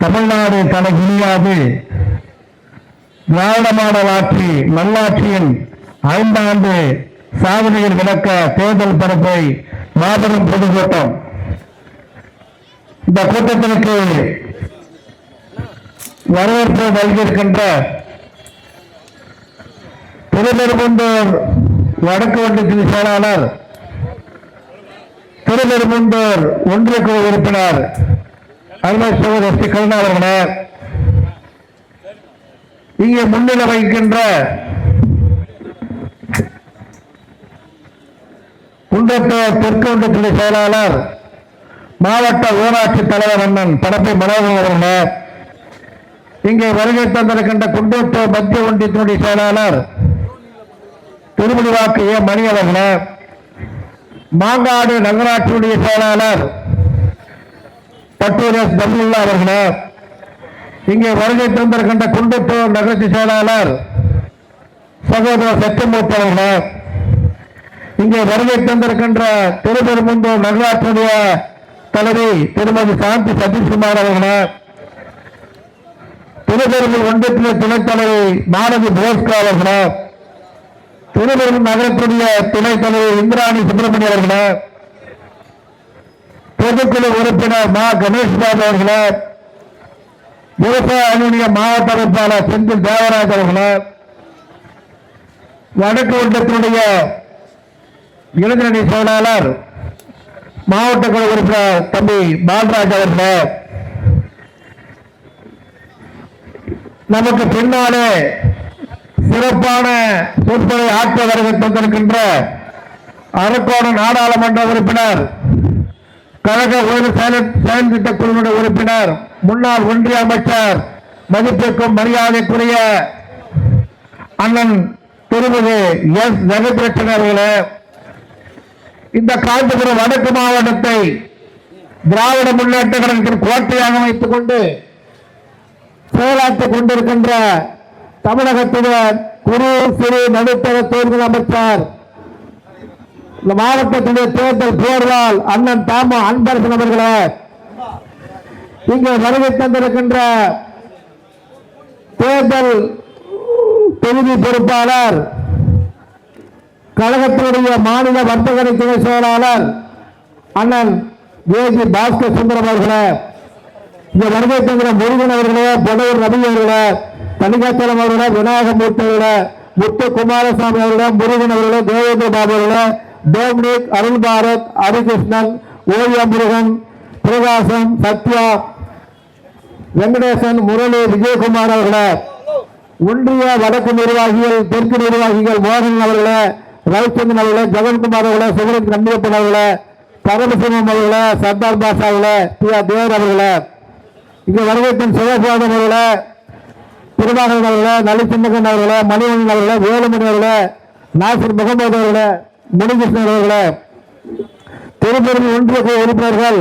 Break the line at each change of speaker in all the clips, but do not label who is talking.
தமிழ்நாடு தலைகுனியாது திராவிட model ஆட்சி நல்லாட்சியின் 5 ஆண்டு சாதனைகள் விளக்க தேர்தல் பரப்பை மாபெரும் பொதுக்கூட்டம். இந்த கூட்டத்திற்கு வரவேற்பு நல்கியிருக்கின்ற திருப்பெரும்புதூர் வடக்கு ஒன்றியத்தின் செயலாளர், திருப்பெரும்புதூர் ஒன்றிய குழு உறுப்பினர் அருமை சகோதரர் ஸ்ரீ கருணா அவர்களே, இங்கே முன்னிலை வகிக்கின்ற குன்றத்தூர் தெற்கு ஒன்றியத்தின் செயலாளர் மாவட்ட ஊராட்சி தலைவர் அண்ணன் படப்பை மனோகரன் அவர்களே, இங்கே வருகை தந்திருக்கின்ற குன்றத்தூர் மத்திய ஒன்றியத்தினுடைய செயலாளர் திருமுடிவாக்கு ஏ மணி அவர்களே, மாங்காடு நகராட்சியுடைய செயலாளர் பட்டூர் எஸ் தர்முல்லா அவர்களே, இங்கே வருகை தந்திருக்கின்ற குன்றத்தூர் நகராட்சி செயலாளர் சகோதரர் சத்தியமூர்த்தி அவர்களே, இங்கே வருகை தந்திருக்கின்ற திருப்பெரும்புதூர் நகராட்சியுடைய தலைவி திருமதி சாந்தி சதீஷ்குமார் அவர்களே, திருப்பெரும்புதூர் ஒன்றியத்தின் துணைத் தலைவி மாணவி போஸ்கா அவர்களே, திருப்பெரும்புதூர் நகரத்துடைய துணைத் தலைவி இந்திராணி சுப்பிரமணிய அவர்களே, பொதுக்குழு உறுப்பினர் மா கணேஷ் பாபு அவர்களே, விவசாய அணியுடைய மாவட்ட அமைப்பாளர் செந்தில் தேவராஜ் அவர்களே, வடக்கு ஒன்றியத்தினுடைய இளைஞரணி செயலாளர் மாவட்ட குழு உறுப்பினர் தம்பி பால்ராஜ் அவர்களே, நமக்கு பின்னாலே சிறப்பான சொற்பொழிவை ஆற்ற வருகை தந்திருக்கின்ற அரக்கோணம் நாடாளுமன்ற உறுப்பினர், கழக உயர் செயல் திட்ட குழுவினுடைய உறுப்பினர், முன்னாள் ஒன்றிய அமைச்சர், மதிப்பிற்கும் மரியாதைக்குரிய அண்ணன் திருமதி எஸ் ஜெகத்ரட்சன் அவர்களே, இந்த காஞ்சிபுரம் வடக்கு மாவட்டத்தை திராவிட முன்னேற்ற கழகத்தின் கோட்டையாக வைத்துக் கொண்டு செயலாற்றிக் கொண்டிருக்கின்ற தமிழகத்துடைய குறு சிறு நடுத்தர தொழில்கள் அமைச்சர், இந்த மாவட்டத்துடைய தேர்தல் போர்வால் அண்ணன் தாம அன்பரசன் அவர்களே, இங்கே வருகை தந்திருக்கின்ற தேர்தல் தொகுதி பொறுப்பாளர், கழகத்தினுடைய மாநில வர்த்தக துணை செயலாளர் அண்ணன் ஏஜி பாஸ்கர் சுந்தரம் அவர்களே, இங்கே வருகை தந்திர முருகன் அவர்களே, பொடவர் ரவி அவர்களே, தனிகாச்சலம் அவர்களே, விநாயகமூர்த்தி அவர்களே, முத்து குமாரசாமி அவர்களே, முருகன் அவர்களே, தேவேந்திர பாபு அவர்களே, டோமினிக், அருள் பாரத், ஹரிகிருஷ்ணன், ஓவியா முருகன், பிரகாசம், சத்யா, வெங்கடேசன், முரளி, விஜயகுமார் அவர்களே, ஒன்றிய வடக்கு நிர்வாகிகள், தெற்கு நிர்வாகிகள் மோகன் அவர்களே, ரவிச்சந்திரன் அவர்களே, ஜெகன்குமார் அவர்களே, சுகரன் கண்டியப்பன் அவர்களே, பரமசிவம் அவர்களே, சர்தார் பாஷா அவர்களே, பி ஆர் தேவர் அவர்களே, இங்கே வருகைத்தின் சிவபாதம் அவர்களே, திருவாகரன் அவர்களே, நலிசிம்மகன் அவர்களே, மணிவண்ணன் அவர்களே, வேலுமணி அவர்களே, நாசிர் முகமது அவர்களே, முனிகிருஷ்ணன் அவர்களே, திருப்பெரும்புதூர் ஒன்றிய உறுப்பினர்கள்,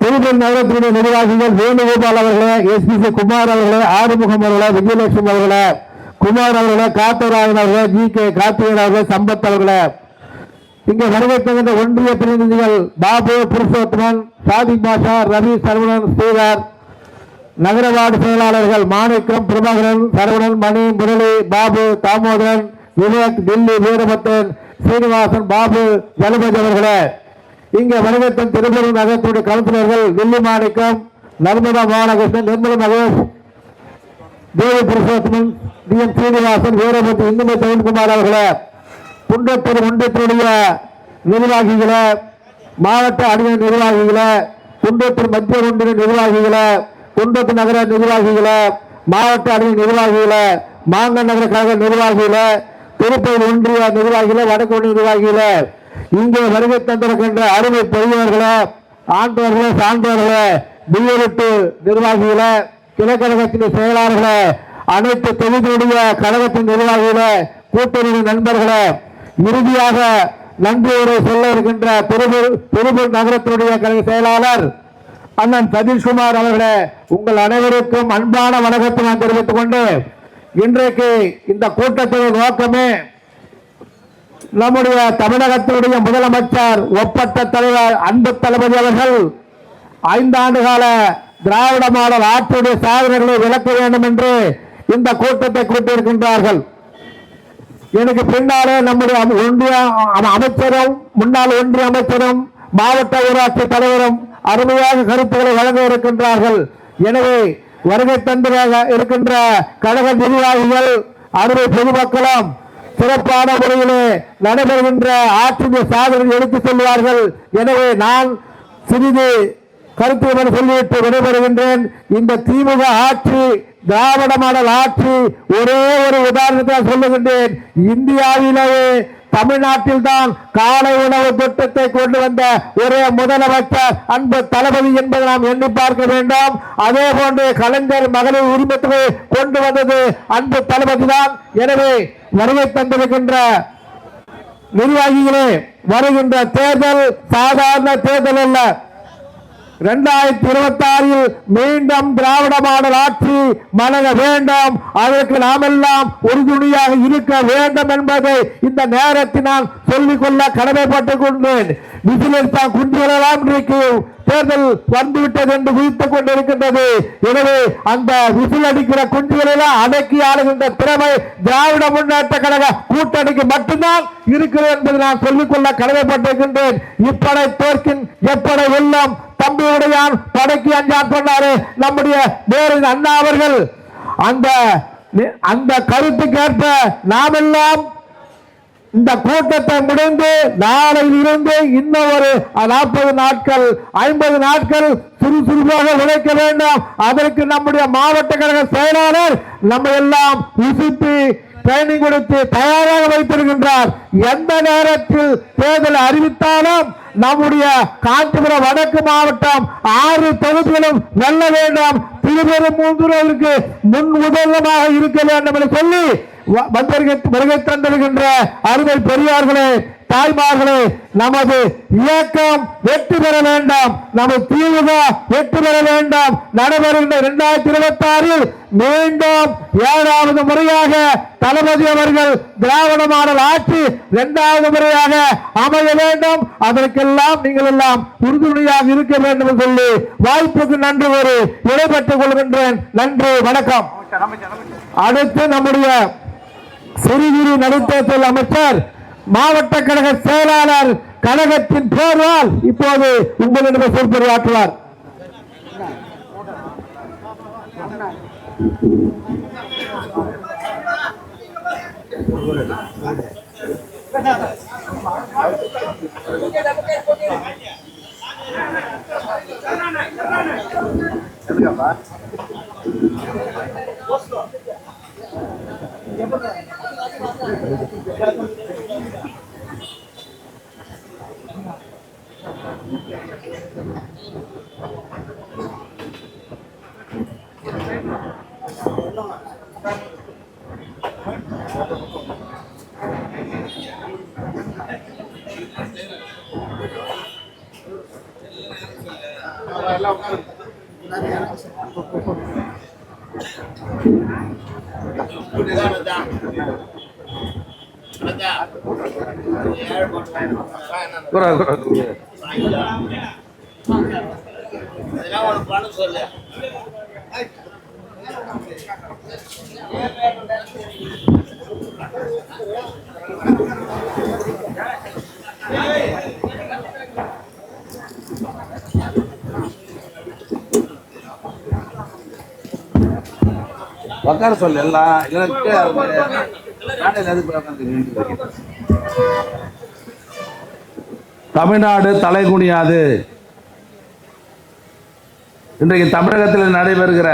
திருப்பூர் நகரத்தினுடைய நிர்வாகிகள் வேணுகோபால் அவர்களே, எஸ்பிசி குமார் அவர்களே, ஆறுமுகம் அவர்களே, விஜயலட்சுமி அவர்களே, குமார் அவர்களே, காத்தராயன் அவர்களே, ஜி கே கார்த்திகன் அவர்களே, சம்பத் அவர்களே, இங்கே வருகை தகுந்த ஒன்றிய பிரதிநிதிகள் பாபு, புருஷோத்தமன், சாதிக் பாஷா, ரவி, சரவணன், ஸ்ரீதர், நகர வார்டு செயலாளர்கள் மாணிக்கம், பிரபாகரன், சரவணன், மணி, முரளி, பாபு, தாமோதரன், விவேக், தில்லி, வீரபத்தன், சீனிவாசன், பாபு, ஜலபதி அவர்களே, இங்கே வருகத்தன் திருப்பூர் நகரத்துடைய கவுன்சிலர்கள் தில்லி மாணிக்கம், நர்மதா பாலகிருஷ்ணன், நிர்மல மகேஷ், தேவி புருஷோத்தமன், டி எம் சீனிவாசன், வீரபத்தி, இந்துமை தவின்குமார் அவர்களே, குன்றத்தூர் ஒன்றியத்தினுடைய நிர்வாகிகளே, மாவட்ட அணியின் நிர்வாகிகளே, குன்றத்தூர் மத்திய ஒன்றிய நிர்வாகிகளே, குன்றத்தூர் நகர நிர்வாகிகளே, மாவட்ட அணியின் நிர்வாகிகளே, மாங்கல் நகர கழக நிர்வாகிகளே, திருப்பூர் ஒன்றிய நிர்வாகிகளே, வடக்கு ஒன்றிய நிர்வாகிகளே, இங்கே வருகை தந்திருக்கின்ற அருமை பெரியவர்களே, ஆண்டவர்களே, சான்றோர்களே, பிஎல்ட்டு நிர்வாகிகளே, கிழக்கழகத்தின் செயலாளர்களே, அனைத்து தொகுதியுடைய கழகத்தின் நிர்வாகிகளே, கூட்டணி நண்பர்களே, இறுதியாக நன்றியுரை சொல்ல இருக்கின்ற திருப்பூர் நகரத்தினுடைய கழக செயலாளர் அண்ணன் சதீஷ்குமார் அவர்களே, உங்கள் அனைவருக்கும் அன்பான வணக்கத்தை நான் தெரிவித்துக் கொண்டு, இன்றைக்கு இந்த கூட்டத்தின் நோக்கமே நம்முடைய தமிழகத்தினுடைய முதலமைச்சர் ஒப்பற்ற தலைவர் அன்பு தளபதி அவர்கள் 5 ஆண்டு கால திராவிட மாடல் ஆட்சியுடைய சாதனைகளை விளக்க வேண்டும் என்று இந்த கூட்டத்தை கூட்டியிருக்கின்றார்கள். எனக்கு பின்னாலே நம்முடைய ஒன்றிய அமைச்சரும் முன்னாள் ஒன்றிய அமைச்சரும் மாவட்ட ஊராட்சி தலைவரும் அருமையாக கருத்துக்களை வழங்க இருக்கின்றார்கள். எனவே வருகை தந்திராக இருக்கின்ற கழக நிர்வாகிகள் அருமை பொதுமக்களும் சிறப்பான முறையிலே நடைபெறுகின்ற ஆட்சியுடைய சாதனை எடுத்து செல்வார்கள். எனவே நான் சிறிது கருத்து சொல்லிவிட்டு விடைபெறுகின்றேன். இந்த திமுக ஆட்சி திராவிட மாடல் ஆட்சி ஒரே ஒரு உதாரணத்தை சொல்லுகின்றேன். இந்தியாவிலேயே தமிழ்நாட்டில் தான் காலை உணவு திட்டத்தை கொண்டு வந்த ஒரே முதலமைச்சர் அன்பு தளபதி என்பதை நாம் எண்ணி பார்க்க வேண்டும். அதே போன்று கலைஞர் மகளிர் உரிமை கொண்டு வந்தது அன்பு தளபதி தான். எனவே வருகை தந்திருக்கின்ற நிர்வாகிகளே, வருகின்ற தேர்தல் சாதாரண தேர்தல் அல்ல. 2026 மீண்டும் திராவிட மாடல் ஆட்சி மலர வேண்டும். அதற்கு நாமெல்லாம் உறுதுணையாக இருக்க வேண்டும் என்பதை இந்த நேரத்தில் நான் சொல்லிக்கொள்ள கடமைப்பட்டுக் கொண்டேன். விசிலெடுத்தால் குன்றுகளெல்லாம் இன்றைக்கு தேர்தல் வந்துவிட்டது என்று குதித்துக் கொண்டிருக்கின்றது. எனவே அந்த விசில் அடிக்கிற குஞ்சுகளெல்லாம் அடக்கி ஆளுகின்ற திறமை திராவிட முன்னேற்ற கழக கூட்டணிக்கு மட்டும்தான் இருக்கிறது என்பதை நான் சொல்லிக்கொள்ள கடமைப்பட்டிருக்கின்றேன். இப்படை தோற்கின் எப்படை வெல்லும், தம்பியுடையான் படைக்கு அஞ்சான் சொன்னாரு நம்முடைய நேரின் அண்ணா அவர்கள். அந்த கருத்துக்கேற்ப நாமெல்லாம் இந்த கூட்டத்தை முடிந்து நாளையில் இருந்து இன்னும் ஒரு 40 நாட்கள் 50 நாட்கள் சுறுசுறுப்பாக உழைக்க வேண்டும். அதற்கு நம்முடைய மாவட்ட கழக செயலாளர் நம்ம எல்லாம் உசுப்பி ட்ரைனிங் கொடுத்து தயாராக வைத்திருக்கின்றார். எந்த நேரத்தில் தேர்தல் அறிவித்தாலும் நம்முடைய காஞ்சிபுரம் வடக்கு மாவட்டம் 6 தொகுதிகளும் வெல்ல வேண்டும். திருப்பெரும்புதூருக்கு முன் உதாரணமாக இருக்க வேண்டும் என்று சொல்லி வருகை தந்திருக்கின்ற அருமை பெரியார்களே, தாய்மார்களே, நமது இயக்கம் வெற்றி பெற வேண்டும். நமது திமுக வெற்றி பெற வேண்டும். நடைபெறுகின்ற 2026 மீண்டும் 7வது முறையாக தளபதி அவர்கள் திராவிட மாடல் ஆட்சி 2வது முறையாக அமைய வேண்டும். அதற்கெல்லாம் நீங்கள் எல்லாம் உறுதுணையாக இருக்க வேண்டும் என்று சொல்லி வாய்ப்புக்கு நன்றி கூறி விடைபெற்றுக் கொள்கின்றேன். நன்றி, வணக்கம். அடுத்து நம்முடைய சிறுகுறு நடுத்தரத்தில் அமைச்சர் மாவட்ட கழக செயலாளர் கழகத்தின் போர்வால் இப்போது உங்களிடம் சொற்பொழியாற்றுவார்.
உட்கார சொல்ல எல்லாம் தமிழ்நாடு தலைகுனியாது. இன்றைக்கு தமிழகத்தில் நடைபெறுகிற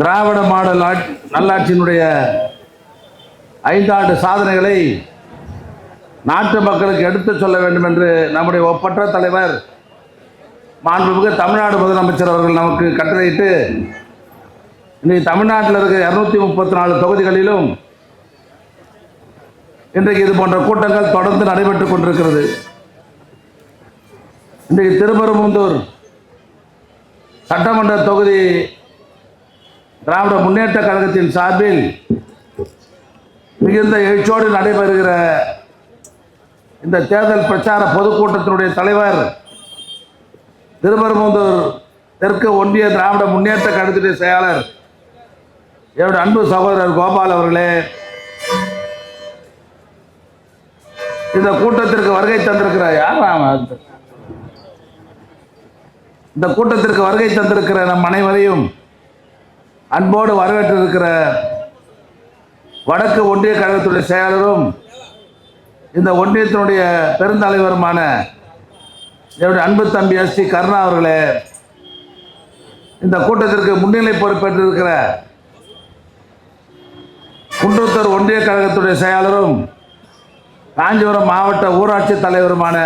திராவிட மாடல் நல்லாட்சியினுடைய 5 ஆண்டு சாதனைகளை நாட்டு மக்களுக்கு எடுத்து சொல்ல வேண்டும் என்று நம்முடைய ஒப்பற்ற தலைவர் மாண்புமிகு தமிழ்நாடு முதலமைச்சர் அவர்கள் நமக்கு கட்டளையிட்டு இன்றைக்கு தமிழ்நாட்டில் இருக்கிற 234 தொகுதிகளிலும் இன்றைக்கு இது போன்ற கூட்டங்கள் தொடர்ந்து நடைபெற்றுக் கொண்டிருக்கிறது. இன்றைக்கு திருப்பெரும்புதூர் சட்டமன்ற தொகுதி திராவிட முன்னேற்ற கழகத்தின் சார்பில் மிகுந்த எழுச்சியோடு நடைபெறுகிற இந்த தேர்தல் பிரச்சார பொதுக்கூட்டத்தினுடைய தலைவர் திருப்பரங்குன்றம் தெற்கு ஒன்றிய திராவிட முன்னேற்ற கழகத்துடைய செயலாளர் என்னுடைய அன்பு சகோதரர் கோபால் அவர்களே, இந்த கூட்டத்திற்கு வருகை தந்திருக்கிற இந்த கூட்டத்திற்கு வருகை தந்திருக்கிற நம் அனைவரையும் அன்போடு வரவேற்றிருக்கிற வடக்கு ஒன்றிய கழகத்துடைய செயலாளரும் இந்த ஒன்றியத்தினுடைய பெருந்தலைவருமான என்னுடைய அன்பு தம்பி எஸ்.டி. கருணா அவர்களே, இந்த கூட்டத்திற்கு முன்னிலை பொறுப்பேற்றிருக்கிற குன்றத்தூர் ஒன்றிய கழகத்துடைய செயலாளரும் காஞ்சிபுரம் மாவட்ட ஊராட்சி தலைவருமான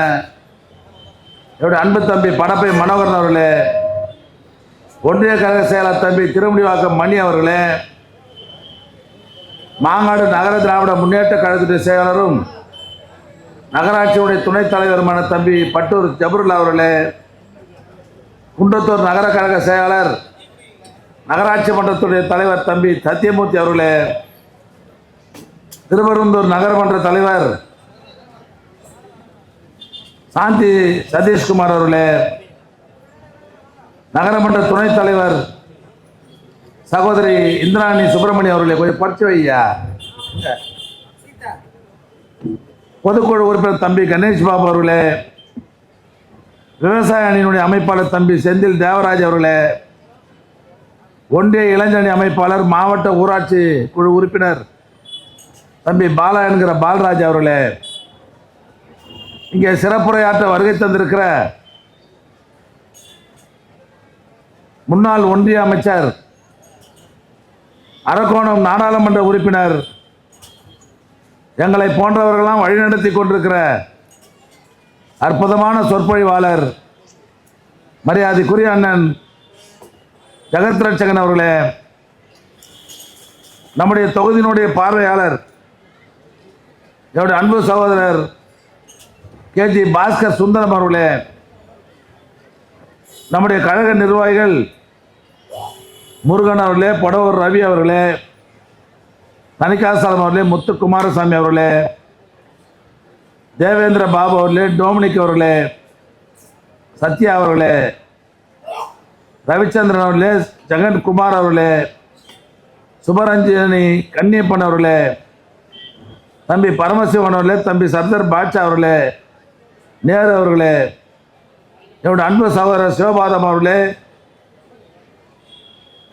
என்னுடைய அன்பு தம்பி படப்பை மனோகரன் அவர்களே, ஒன்றிய கழக செயலாளர் தம்பி திருமுடிவாக்கம் மணி அவர்களே, மாங்காடு நகர திராவிட முன்னேற்ற கழகத்துடைய செயலாளரும் நகராட்சியுடைய துணைத் தலைவருமான தம்பி பட்டூர் ஜபருல்லா அவர்களே, குன்றத்தூர் நகர கழக செயலாளர் நகராட்சி மன்றத்துடைய தலைவர் தம்பி சத்தியமூர்த்தி அவர்களே, திருப்பரங்குன்றம் நகரமன்ற தலைவர் சாந்தி சதீஷ்குமார் அவர்களே, நகரமன்ற துணைத் தலைவர் சகோதரி இந்திராணி சுப்பிரமணியம் அவர்களே, கொஞ்சம் பறிச்சு வையா. பொதுக்குழு உறுப்பினர் தம்பி கணேஷ் பாபு அவர்களே, விவசாய அணியினுடைய அமைப்பாளர் தம்பி செந்தில் தேவராஜ் அவர்களே, ஒன்றிய இளைஞரணி அமைப்பாளர் மாவட்ட ஊராட்சி குழு உறுப்பினர் தம்பி பாலா என்கிற பாலராஜ் அவர்களே, இங்கே சிறப்புரையாற்ற வருகை தந்திருக்கிற முன்னாள் ஒன்றிய அமைச்சர் அரக்கோணம் நாடாளுமன்ற உறுப்பினர் எங்களை போன்றவர்களெல்லாம் வழிநடத்தி கொண்டிருக்கிற அற்புதமான சொற்பொழிவாளர் மரியாதைக்குரிய அண்ணன் ஜெகத் ரட்சகன் அவர்களே, நம்முடைய தொகுதியினுடைய பார்வையாளர் என்னுடைய அன்பு சகோதரர் கேஜி பாஸ்கர் சுந்தரம் அவர்களே, நம்முடைய கழக நிர்வாகிகள் முருகன் அவர்களே, பொடவர் ரவி அவர்களே, தனிகாசலம் அவர்களே, முத்து குமாரசாமி அவர்களே, தேவேந்திர பாபு அவர்களே, டோமினிக் அவர்களே, சத்யா அவர்களே, ரவிச்சந்திரன் அவர்களே, ஜெகன் குமார் அவர்களே, சுபரஞ்சனி கன்னியப்பன் அவர்களே, தம்பி பரமசிவன் அவர்களே, தம்பி சர்தார் பாட்சா அவர்களே, நேரு அவர்களே, என்னுடைய அன்பு சகோதரர் சிவபாதம் அவர்களே,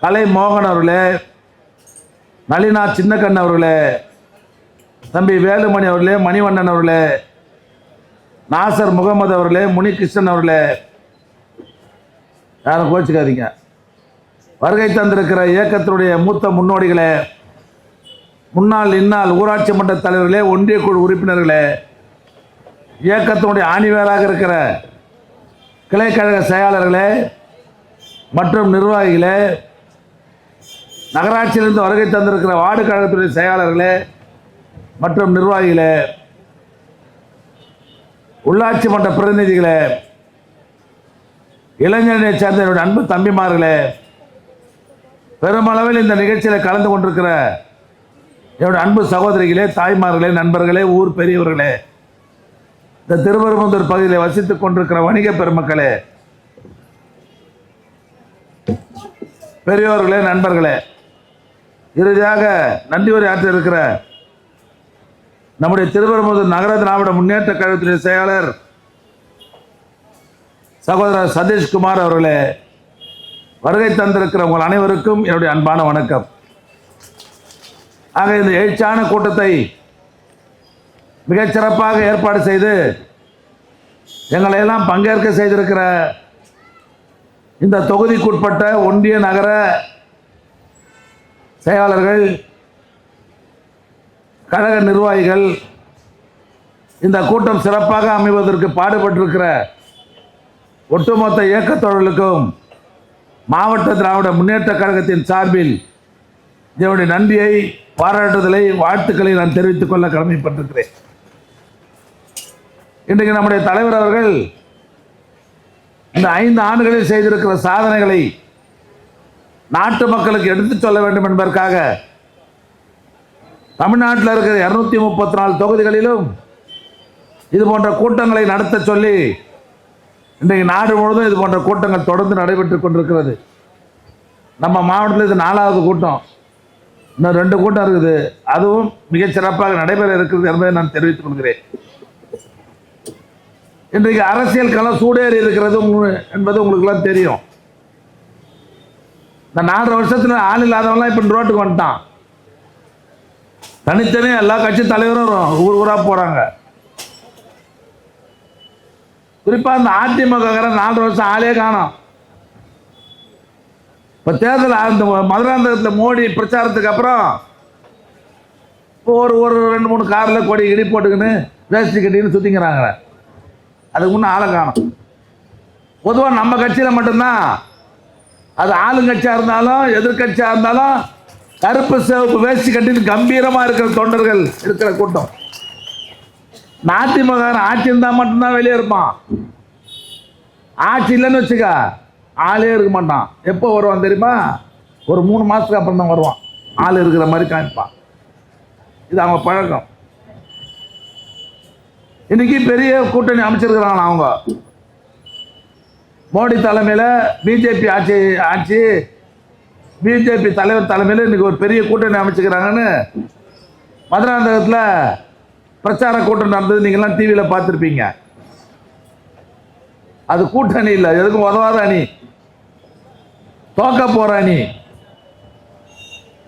கலை மோகன் அவர்களே, நளினா சின்னக்கண்ணன் அவர்களே, தம்பி வேலுமணி அவர்களே, மணிவண்ணன் அவர்களே, நாசர் முகமது அவர்களே, முனிகிருஷ்ணன் அவர்களே, யாரும் கோச்சிக்காதீங்க. வருகை தந்திருக்கிற இயக்கத்தினுடைய மூத்த முன்னோடிகளே, முன்னாள் இந்நாள் ஊராட்சி மன்ற தலைவர்களே, ஒன்றிய குழு உறுப்பினர்களே, இயக்கத்தினுடைய ஆணிவேராக இருக்கிற கிளைக்கழக செயலாளர்களே மற்றும் நிர்வாகிகளே, நகராட்சியிலிருந்து வருகை தந்திருக்கிற வார்டு கழகத்துடைய செயலாளர்களே மற்றும் நிர்வாகிகளே, உள்ளாட்சி மன்ற பிரதிநிதிகளே, இளைஞரணியை சேர்ந்த என்னுடைய அன்பு தம்பிமார்களே, பெருமளவில் இந்த நிகழ்ச்சியில் கலந்து கொண்டிருக்கிற என்னுடைய அன்பு சகோதரிகளே, தாய்மார்களே, நண்பர்களே, ஊர் பெரியவர்களே, இந்த திருப்பரங்குன்றம் பகுதியில் வசித்துக் கொண்டிருக்கிற வணிக பெருமக்களே, பெரியோர்களே, நண்பர்களே, இறுதியாக நன்றி உரையாற்ற இருக்கிற நம்முடைய திருப்பரங்குன்றம் நகர திராவிட முன்னேற்ற கழகத்துடைய செயலாளர் சகோதரர் சதீஷ்குமார் அவர்களே, வருகை தந்திருக்கிற உங்கள் அனைவருக்கும் என்னுடைய அன்பான வணக்கம். ஆக இந்த எழுச்சியான கூட்டத்தை மிகச்சிறப்பாக ஏற்பாடு செய்து எங்களை எல்லாம் பங்கேற்க செய்திருக்கிற இந்த தொகுதிக்குட்பட்ட ஒன்றிய நகர செயலாளர்கள், கழக நிர்வாகிகள், இந்த கூட்டம் சிறப்பாக அமைவதற்கு பாடுபட்டிருக்கிற ஒட்டுமொத்த இயக்கத்தோழர்களுக்கும் மாவட்ட திராவிட முன்னேற்ற கழகத்தின் சார்பில் என்னுடைய நன்றியை, பாராட்டுதலை, வாழ்த்துக்களை நான் தெரிவித்துக் கொள்ள கடமைப்பட்டிருக்கிறேன். இன்றைக்கு நம்முடைய தலைவர் அவர்கள் இந்த 5 ஆண்டுகளில் செய்திருக்கிற சாதனைகளை நாட்டு மக்களுக்கு எடுத்துச் சொல்ல வேண்டும் என்பதற்காக தமிழ்நாட்டில் இருக்கிற 234 தொகுதிகளிலும் இது போன்ற கூட்டங்களை நடத்த சொல்லி இன்றைக்கு நாடு முழுவதும் இது போன்ற கூட்டங்கள் தொடர்ந்து நடைபெற்றுக் கொண்டிருக்கிறது. நம்ம மாவட்டத்தில் இது 4வது கூட்டம், இன்னும் 2 கூட்டம் இருக்குது, அதுவும் மிகச் சிறப்பாக நடைபெற இருக்கிறது என்பதை நான் தெரிவித்துக் கொள்கிறேன். இன்றைக்கு அரசியல் களம் சூடேறி இருக்கிறது என்பது உங்களுக்குலாம் தெரியும். இந்த 4.5 வருஷத்துல ஆள் இல்லாதவங்களாம் இப்போ ரோட்டுக்கு வந்துட்டான். தனித்தனியாக எல்லா கட்சி தலைவரும் ஊர் ஊரா போறாங்க. குறிப்பா இந்த அதிமுக 4 வருஷம் ஆளே காணோம். இப்ப தேர்தல் அந்த மதுராந்தகத்தில் மோடி பிரச்சாரத்துக்கு அப்புறம் ஒரு 2-3 கார்ல கொடி கிடி போட்டுக்கின்னு வேஷ்டி கட்டின்னு சுத்திக்கிறாங்க. அதுக்கு முன்னே ஆளை காணும். பொதுவாக நம்ம கட்சியில் மட்டும்தான், அது ஆளுங்கட்சியாக இருந்தாலும் எதிர்கட்சியாக இருந்தாலும் கருப்பு சிவப்பு வேஷ்டி கட்டின்னு கம்பீரமாக இருக்கிற தொண்டர்கள் இருக்கிற கூட்டம். அதிமுக ஆட்சி இருந்தால் மட்டும்தான் வெளியே இருப்பான். ஆட்சி இல்லைன்னு வச்சுக்க ஆளே இருக்க மாட்டான். எப்போ வருவான் தெரியுமா? ஒரு 3 மாதத்துக்கு அப்புறம் தான் வருவான். ஆள் இருக்கிற மாதிரி காமிப்பான். இது அவங்க பழக்கம். இன்னைக்கு பெரிய கூட்டணி அமைச்சிருக்கிறாங்க அவங்க. மோடி தலைமையில் பிஜேபி ஆட்சி பிஜேபி தலைவர் தலைமையில் இன்னைக்கு ஒரு பெரிய கூட்டணி அமைச்சுக்கிறாங்கன்னு மதுராந்தகத்தில் பிரச்சார கூட்டம் நடந்தது. நீங்கள்லாம் டிவியில் பார்த்துருப்பீங்க. அது கூட்டணி இல்லை, எதுக்கும் உதவாத அணி, தோக்க போற அணி,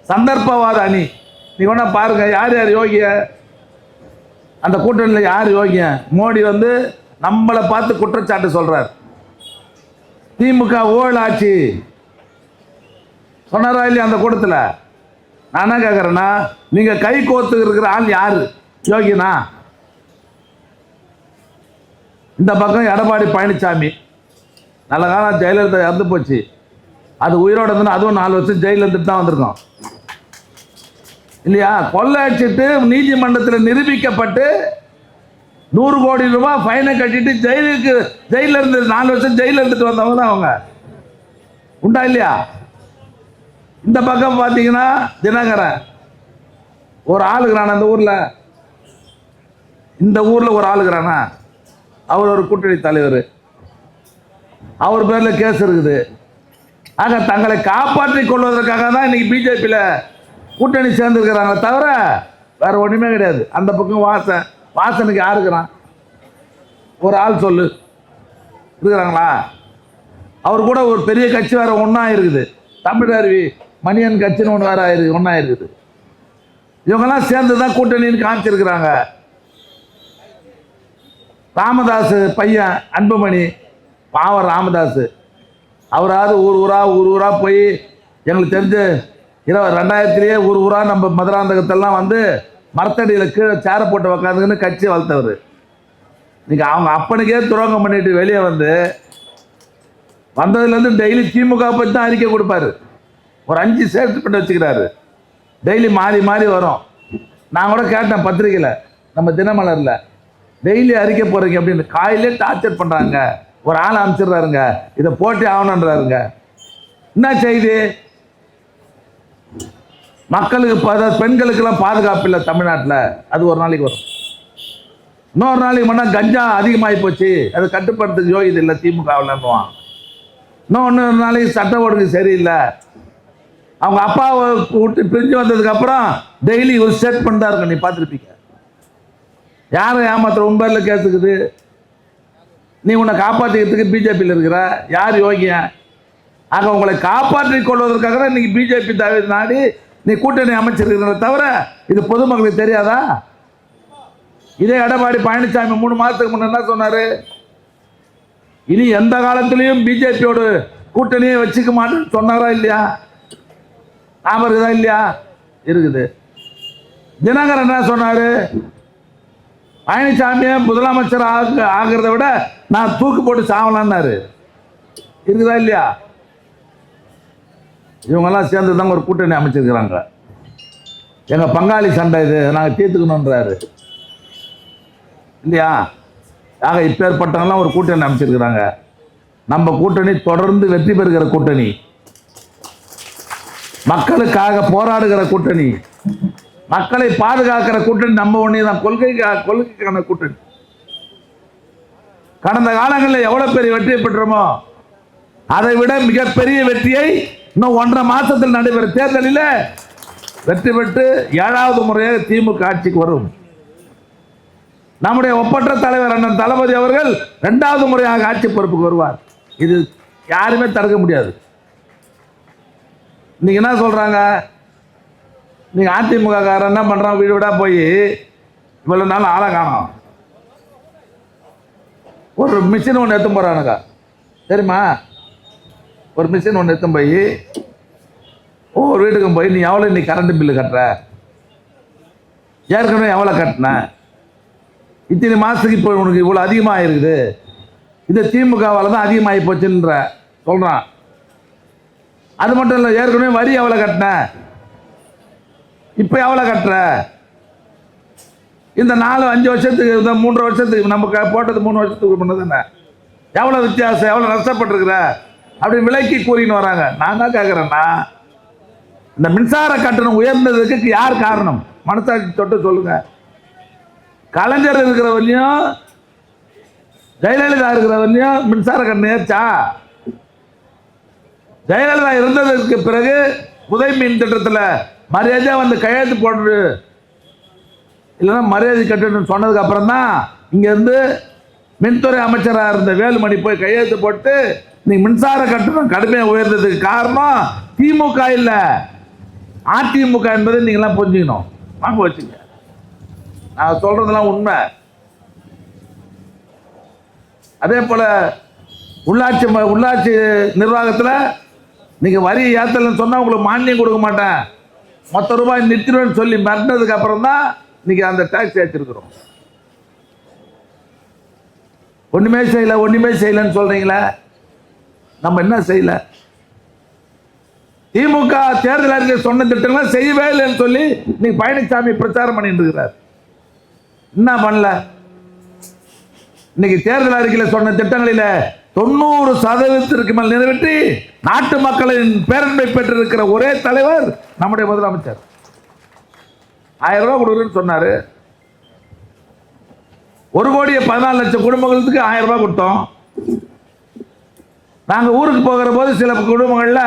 சந்தர்ப்பவாத அணி. நீ வேணா பாருங்க யார் யார் யோகிய அந்த கூட்டணியில், யார் யோகிய. மோடி நம்மளை பார்த்து குற்றச்சாட்டு சொல்றார். திமுக ஊழல் ஆட்சி சொன்னாரா இல்லையா அந்த கூட்டத்தில்? நான் என்ன கேட்குறேன்னா, நீங்க கை கோர்த்து இருக்கிற ஆள் யாரு? யோகினா? இந்த பக்கம் எடப்பாடி பழனிசாமி, நல்ல காலம் ஜெயலலிதா இறந்து போச்சு, அது உயிரோட இருந்ததுன்னா அதுவும் 4 வருஷம் ஜெயிலில் இருந்துட்டு தான் வந்திருக்கோம் இல்லையா? கொள்ளை அடிச்சிட்டு நீதிமன்றத்தில் நிரூபிக்கப்பட்டு 100 கோடி ரூபாய் ஃபைனை கட்டிட்டு ஜெயிலில் இருந்து 4 வருஷம் ஜெயிலில் இருந்துட்டு வந்தவங்க தான் அவங்க. உண்டா இல்லையா? இந்த பக்கம் பார்த்தீங்கன்னா தினகரன் ஒரு ஆளுகிறான இந்த ஊரில் ஒரு ஆளுகிறானா, அவர் ஒரு கூட்டணி தலைவர், அவர் பேரில் கேஸ் இருக்குது. ஆக தங்களை காப்பாற்றிக் கொள்வதற்காக தான் இன்னைக்கு பிஜேபியில் கூட்டணி சேர்ந்துருக்கிறாங்க, தவிர வேற ஒன்றுமே கிடையாது. அந்த பக்கம் வாசனுக்கு யாருக்கிறான்? ஒரு ஆள் சொல்லு இருக்கிறாங்களா? அவர் கூட ஒரு பெரிய கட்சி வேற ஒன்றா இருக்குது, தமிழருவி மணியன் கட்சின்னு ஒன்று வேற ஒன்றா இருக்குது. இவங்கெல்லாம் சேர்ந்து தான் கூட்டணின்னு காமிச்சிருக்கிறாங்க. ராமதாஸ் பையன் அன்புமணி, பாவம் ராமதாஸ், அவராவது ஊர் ஊரா போய் எங்களுக்கு தெரிஞ்சு 2000 ஊர் ஊரா நம்ம மதுராந்தகத்தெல்லாம் மரத்தடியில் கீழே சேர போட்டு உக்காந்துன்னு கட்சி வளர்த்தவர். இன்னைக்கு அவங்க அப்பனுக்கே துரோகம் பண்ணிட்டு வெளியே வந்ததுலேருந்து டெய்லி திமுக பற்றி தான் அறிக்கை கொடுப்பாரு. ஒரு 5 சேர்த்து பண்ணி வச்சுக்கிறாரு. டெய்லி மாறி மாறி வரும். நான் கூட கேட்டேன் பத்திரிகையில், நம்ம தினமலரில், டெய்லி அறிக்கை போடுறீங்க அப்படின்னு. காலையிலே டார்ச்சர் பண்ணுறாங்க, ஒரு ஆள் அனுப்பிச்சிடுறாருங்க, இதை போட்டி ஆகணுன்றாருங்க. என்ன செய்தி? மக்களுக்கு பெண்களுக்கெல்லாம் பாதுகாப்பு இல்லை தமிழ்நாட்டில். அது ஒரு நாளைக்கு வரும். இன்னொரு நாளைக்கு முன்னாடி கஞ்சா அதிகமாகி போச்சு, அது கட்டுப்படுத்துக்கு யோகிது இல்லை திமுகவில்னுவான். இன்னொன்று நாளைக்கு சட்ட ஒழுங்கு சரியில்லை. அவங்க அப்பாவை விட்டு பிரிஞ்சு வந்ததுக்கு அப்புறம் டெய்லி ஒரு செட் பண்ணிட்டா இருக்கும். நீ பார்த்துருப்பீங்க. யாரை ஏமாத்துற உண்மையில் கேட்டுக்குது. நீ உன்னை காப்பாற்றிக்கிறதுக்கு பிஜேபியில் இருக்கிற யார் யோகிய? ஆக உங்களை காப்பாற்றிக் கொள்வதற்காக தான் இன்னைக்கு பிஜேபி நாடி நீ கூட்டணி அமைச்சிருக்கிறத தவிர இது பொதுமக்களுக்கு தெரியாதா? இதே எடப்பாடி பழனிசாமி 3 மாதத்துக்கு முன்ன என்ன சொன்னாரு? இனி எந்த காலத்திலையும் பிஜேபியோட கூட்டணியை வச்சுக்க மாட்டேன்னு சொன்னாரா இல்லையா? ஞாபகம் இருக்குதா இல்லையா? இருக்குது. தினகரன் என்ன சொன்னாரு? பழனிசாமியை முதலமைச்சர் ஆகிறத விட நான் தூக்கு போட்டு சாவலான்னாரு. இருக்குதா இல்லையா? இவங்கெல்லாம் சேர்ந்து தான் ஒரு கூட்டணி அமைச்சிருக்கிறாங்க. எங்க பங்காளி சண்டை இது, நாங்கள் தீர்த்துக்கணுன்றாரு இல்லையா? ஆக இப்பேற்பட்டவங்களாம் ஒரு கூட்டணி அமைச்சிருக்கிறாங்க. நம்ம கூட்டணி தொடர்ந்து வெற்றி பெறுகிற கூட்டணி, மக்களுக்காக போராடுகிற கூட்டணி, மக்களை பாதுகாக்கிற கூட்டணி நம்ம ஒண்ணே தான், கொள்கைக்கான கூட்டணி. கடந்த காலங்களில் எவ்வளவு பெரிய வெற்றியை பெற்றோமோ அதை விட மிகப்பெரிய வெற்றியை இன்னும் 1.5 மாசத்தில் நடைபெறும் தேர்தலில் வெற்றி பெற்று 7வது முறையாக திமுக ஆட்சிக்கு வரும். நம்முடைய ஒப்பற்ற தலைவர் அண்ணன் தளபதி அவர்கள் 2வது முறையாக ஆட்சி பொறுப்புக்கு வருவார். இது யாருமே தடுக்க முடியாது. நீங்க என்ன சொல்றாங்க, நீங்க அதிமுக காரன் என்ன பண்றான், வீடு வீடா போய் இவ்வளவு நாள் ஆளை காணோம், ஒரு மிஷின் ஒன்று எடுத்து போறானுங்க தெரியுமா, ஒரு மிஷின் ஒன்று எடுத்து போய் ஒவ்வொரு வீட்டுக்கும் போய் நீ எவ்வளோ நீ கரண்ட் பில்லு கட்டுற, ஏற்கனவே எவ்வளோ கட்டின, இத்தனை மாதத்துக்கு இப்போ உனக்கு இவ்வளோ அதிகமாக இருக்குது, இது திமுகவால் தான் அதிகமாகி போச்சுன்ற சொல்கிறான். அது மட்டும் இல்லை, ஏற்கனவே வரி எவ்வளோ கட்டின, இப்போ எவ்வளோ கட்டுற, இந்த 4-5 வருஷத்துக்கு இந்த 3 வருஷத்துக்கு நம்ம போட்டது 3 வருஷத்துக்கு முன்னது தானே, எவ்வளோ வித்தியாசம், எவ்வளோ நஷ்டப்பட்டிருக்கிற அப்படி விலைக்கு கூறின்னு வராங்க. நான் தான் கேட்குறேன்னா, இந்த மின்சார கட்டணம் உயர்ந்ததுக்கு யார் காரணம், மனசாட்சி தொட்டு சொல்லுங்க. கலைஞர் இருக்கிறவரையும் ஜெயலலிதா இருக்கிறவரையும் மின்சார கட்டணம் ஏற்றா? ஜெயலலிதா இருந்ததற்கு பிறகு உதய மின் திட்டத்தில் மரியாதையா வந்து கையெழுத்து போட்டு இல்லைன்னா மரியாதை கட்டணும்னு சொன்னதுக்கு அப்புறம் தான் இங்கேருந்து மின்துறை அமைச்சராக இருந்த வேலுமணி போய் கையெழுத்து போட்டு நீங்க மின்சார கட்டணம் கடுமையாக உயர்ந்ததுக்கு காரணம் திமுக இல்லை, அதிமுக என்பதை நீங்களாம் புரிஞ்சுக்கணும். வாங்க வச்சுங்க, நான் சொல்றதெல்லாம் உண்மை. அதே போல உள்ளாட்சி நிர்வாகத்தில் நீங்க வரி ஏத்தலன்னு சொன்னா உங்களுக்கு மானியம் கொடுக்க மாட்டேன், மொத்த ரூபாய் நிறுத்திடுவேன்னு சொல்லி மிரட்டினதுக்கு அப்புறம் தான் இன்னைக்கு அந்த டாக்ஸ் ஏற்றிருக்கிறோம். ஒண்ணுமே செய்யலன்னு சொல்றீங்களே, நம்ம என்ன செய்யல? திமுக தேர்தல் அறிக்கை சொன்ன திட்டங்கள் செய்யவே இல்லைன்னு சொல்லி நீங்க பழனிசாமி பிரச்சாரம் பண்ணிட்டு இருக்கிறார். என்ன பண்ணல? இன்னைக்கு தேர்தல் அறிக்கையில் சொன்ன திட்டங்களில 90% மேல் நிறைவேற்றி நாட்டு மக்களின் பேரன்பை பெற்றிருக்கிற ஒரே தலைவர் நம்முடைய முதலமைச்சர். 1000 ரூபாய் கொடுக்குறேன்னு சொன்னாரு. 1,14,00,000 குடும்பங்களுக்கு 1000 ரூபாய் கொடுத்தோம். நாங்க ஊருக்கு போகிற போது சில குடும்பங்கள்ல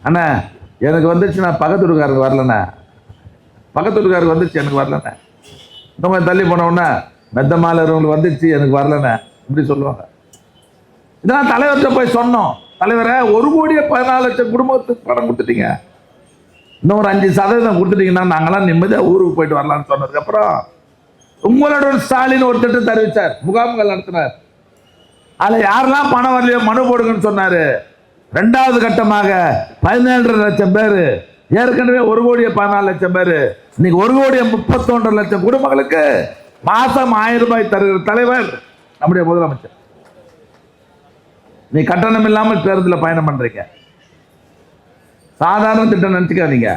அண்ணா எனக்கு வந்துச்சு, நான் பக்கத்து வீட்டுக்காரருக்கு வரலண்ணா, பக்கத்து வீட்டுக்காரருக்கு வந்துச்சு எனக்கு வரலண்ணே, இன்னும் தள்ளி போனோன்னா மெத்த மாலை இருக்கவங்களுக்கு வந்துச்சு எனக்கு வரலண்ணே இப்படி சொல்லுவாங்க. இதெல்லாம் தலைவர்கிட்ட போய் சொன்னோம், தலைவரை 1,14,00,000 குடும்பத்துக்கு பணம் கொடுத்துட்டீங்க, இன்னும் ஒரு 5% கொடுத்துட்டீங்கன்னா நாங்களாம் நிம்மதியாக ஊருக்கு போயிட்டு வரலான்னு சொன்னதுக்கப்புறம் உங்களுடன் ஸ்டாலின் ஒரு திட்டம் அறிவிச்சார், முகாம்கள் நடத்தினார். அதில் யாரெல்லாம் பணம் வரலையோ மனு போடுங்கன்னு சொன்னார். 2வது கட்டமாக 17,500,000 பேர், ஏற்கனவே 1,14,00,000 பேர், இன்னைக்கு 1,31,00,000 குடும்பங்களுக்கு மாசம் 1000 ரூபாய் தருகிற தலைவர் நம்முடைய முதலமைச்சர். நீ கட்டணம் இல்லாமல் பேருந்தில் பயணம் பண்றீங்க, சாதாரண திட்டம் நினைச்சுக்காதீங்க.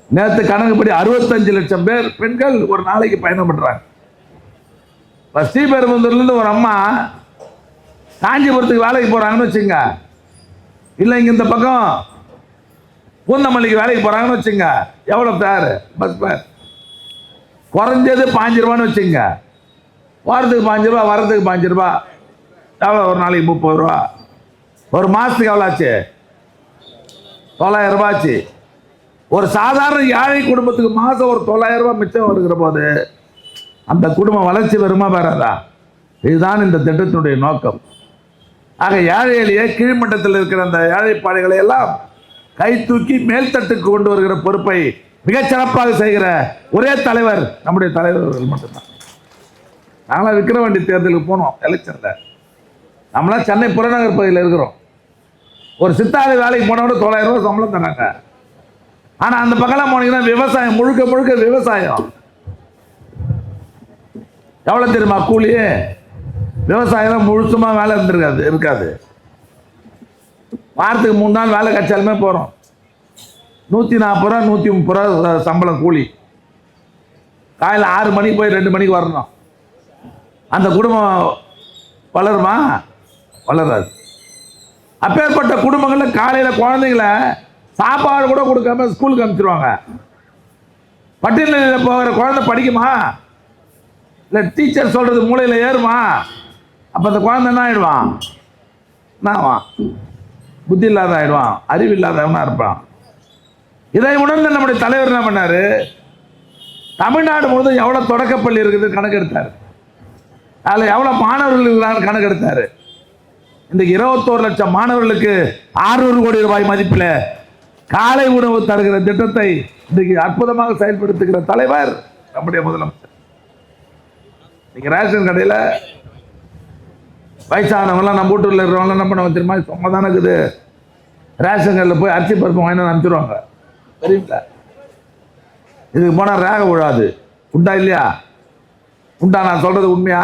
நேற்று கணக்குப்படி 65 லட்சம் பேர் பெண்கள் ஒரு நாளைக்கு பயணம் பண்றாங்க. ஸ்ரீபெரும்புதூர்ல இருந்து ஒரு அம்மா காஞ்சிபுரத்துக்கு வேலைக்கு போறாங்கன்னு வச்சுங்க, இல்லை இங்க இந்த பக்கம் பூந்தமல்லிக்கு வேலைக்கு போறாங்கன்னு வச்சுங்க, எவ்வளவு பேர் பஸ் பேர் குறைஞ்சது 5 ரூபான்னு வச்சுங்க, போறதுக்கு 5 ரூபா வர்றதுக்கு 5 ரூபா, எவ்வளோ ஒரு நாளைக்கு 30 ரூபா, ஒரு மாசத்துக்கு எவ்வளோ ஆச்சு 9,000 ரூபாய் ஆச்சு. ஒரு சாதாரண ஏழை குடும்பத்துக்கு மாசம் ஒரு 9,000 ரூபாய் மிச்சம் வருகிற போது அந்த குடும்பம் வளர்ச்சி வருமா வராதா? இதுதான் இந்த திட்டத்தினுடைய நோக்கம். ஆக ஏழை எளிய கீழ்மட்டத்தில் இருக்கிற அந்த ஏழைப்பாளைகளை எல்லாம் கை தூக்கி மேல்தட்டுக்கு கொண்டு வருகிற பொறுப்பை மிகச்சிறப்பாக செய்கிற ஒரே தலைவர் நம்முடைய தலைவர்கள் மட்டும்தான். நாங்களாம் விக்கிரவாண்டி தேர்தலுக்கு போனோம் எலெக்ஷன்ல, நம்மளாம் சென்னை புறநகர் பகுதியில் இருக்கிறோம். ஒரு சித்தாலை வேலைக்கு போனோட 9,000 ரூபாய் சம்பளம் தராங்க. ஆனா அந்த பக்கம் போனீங்கன்னா விவசாயம் முழுக்க முழுக்க விவசாயம். எவ்வளவு தெரியுமா கூலி? விவசாயம் முழுசுமா வேலை இருக்காது. வாரத்துக்கு 3 நாள் வேலை கிடைச்சாலுமே போறோம். 140 ரூபா 130 ரூபா சம்பளம் கூலி. காலையில் 6 மணிக்கு போய் 2 மணிக்கு வரணும். அந்த குடும்பம் வளருமா? வளராது. அப்பேற்பட்ட குடும்பங்கள்ல காலையில குழந்தைங்களை சாப்பாடு கூட கொடுக்காம ஸ்கூலுக்கு அனுப்பிச்சிருவாங்க. பட்டியலில் போகிற குழந்தை படிக்குமா? இல்லை டீச்சர் சொல்றது மூளையில் ஏறுமா? அப்போ அந்த குழந்தை என்ன ஆயிடுவான்? என்னவான்? புத்தி இல்லாத ஆயிடுவான், அறிவு இல்லாதவனா இருப்பான். இதை உணர்ந்து நம்முடைய தலைவர் என்ன பண்ணாரு? தமிழ்நாடு முழுவதும் எவ்வளவு தொடக்கப்பள்ளி இருக்குது கணக்கு எடுத்தாரு. அதில் எவ்வளவு மாணவர்கள் இருக்கிறான்னு கணக்கு எடுத்தாரு. இன்றைக்கு 21 லட்சம் மாணவர்களுக்கு 600 கோடி ரூபாய் மதிப்பில் காலை உணவு தருகிற திட்டத்தை இன்றைக்கு அற்புதமாக செயல்படுத்துகிற தலைவர் நம்முடைய முதலமைச்சர். இன்னைக்கு ரேஷன் கடையில் வயசானவங்களாம் நம்ம வீட்டுல இருக்கிறவங்க என்ன பண்ண தெரியுமா? சும்மா தானே இருக்குது. ரேஷன் கடையில் போய் அரிசி பருப்பு வாங்கி அனுப்பிச்சிடுவாங்க. தெரியுங்களா? இதுக்கு போனால் ரேக விழாது. உண்டா இல்லையா? உண்டா? நான் சொல்றது உண்மையா?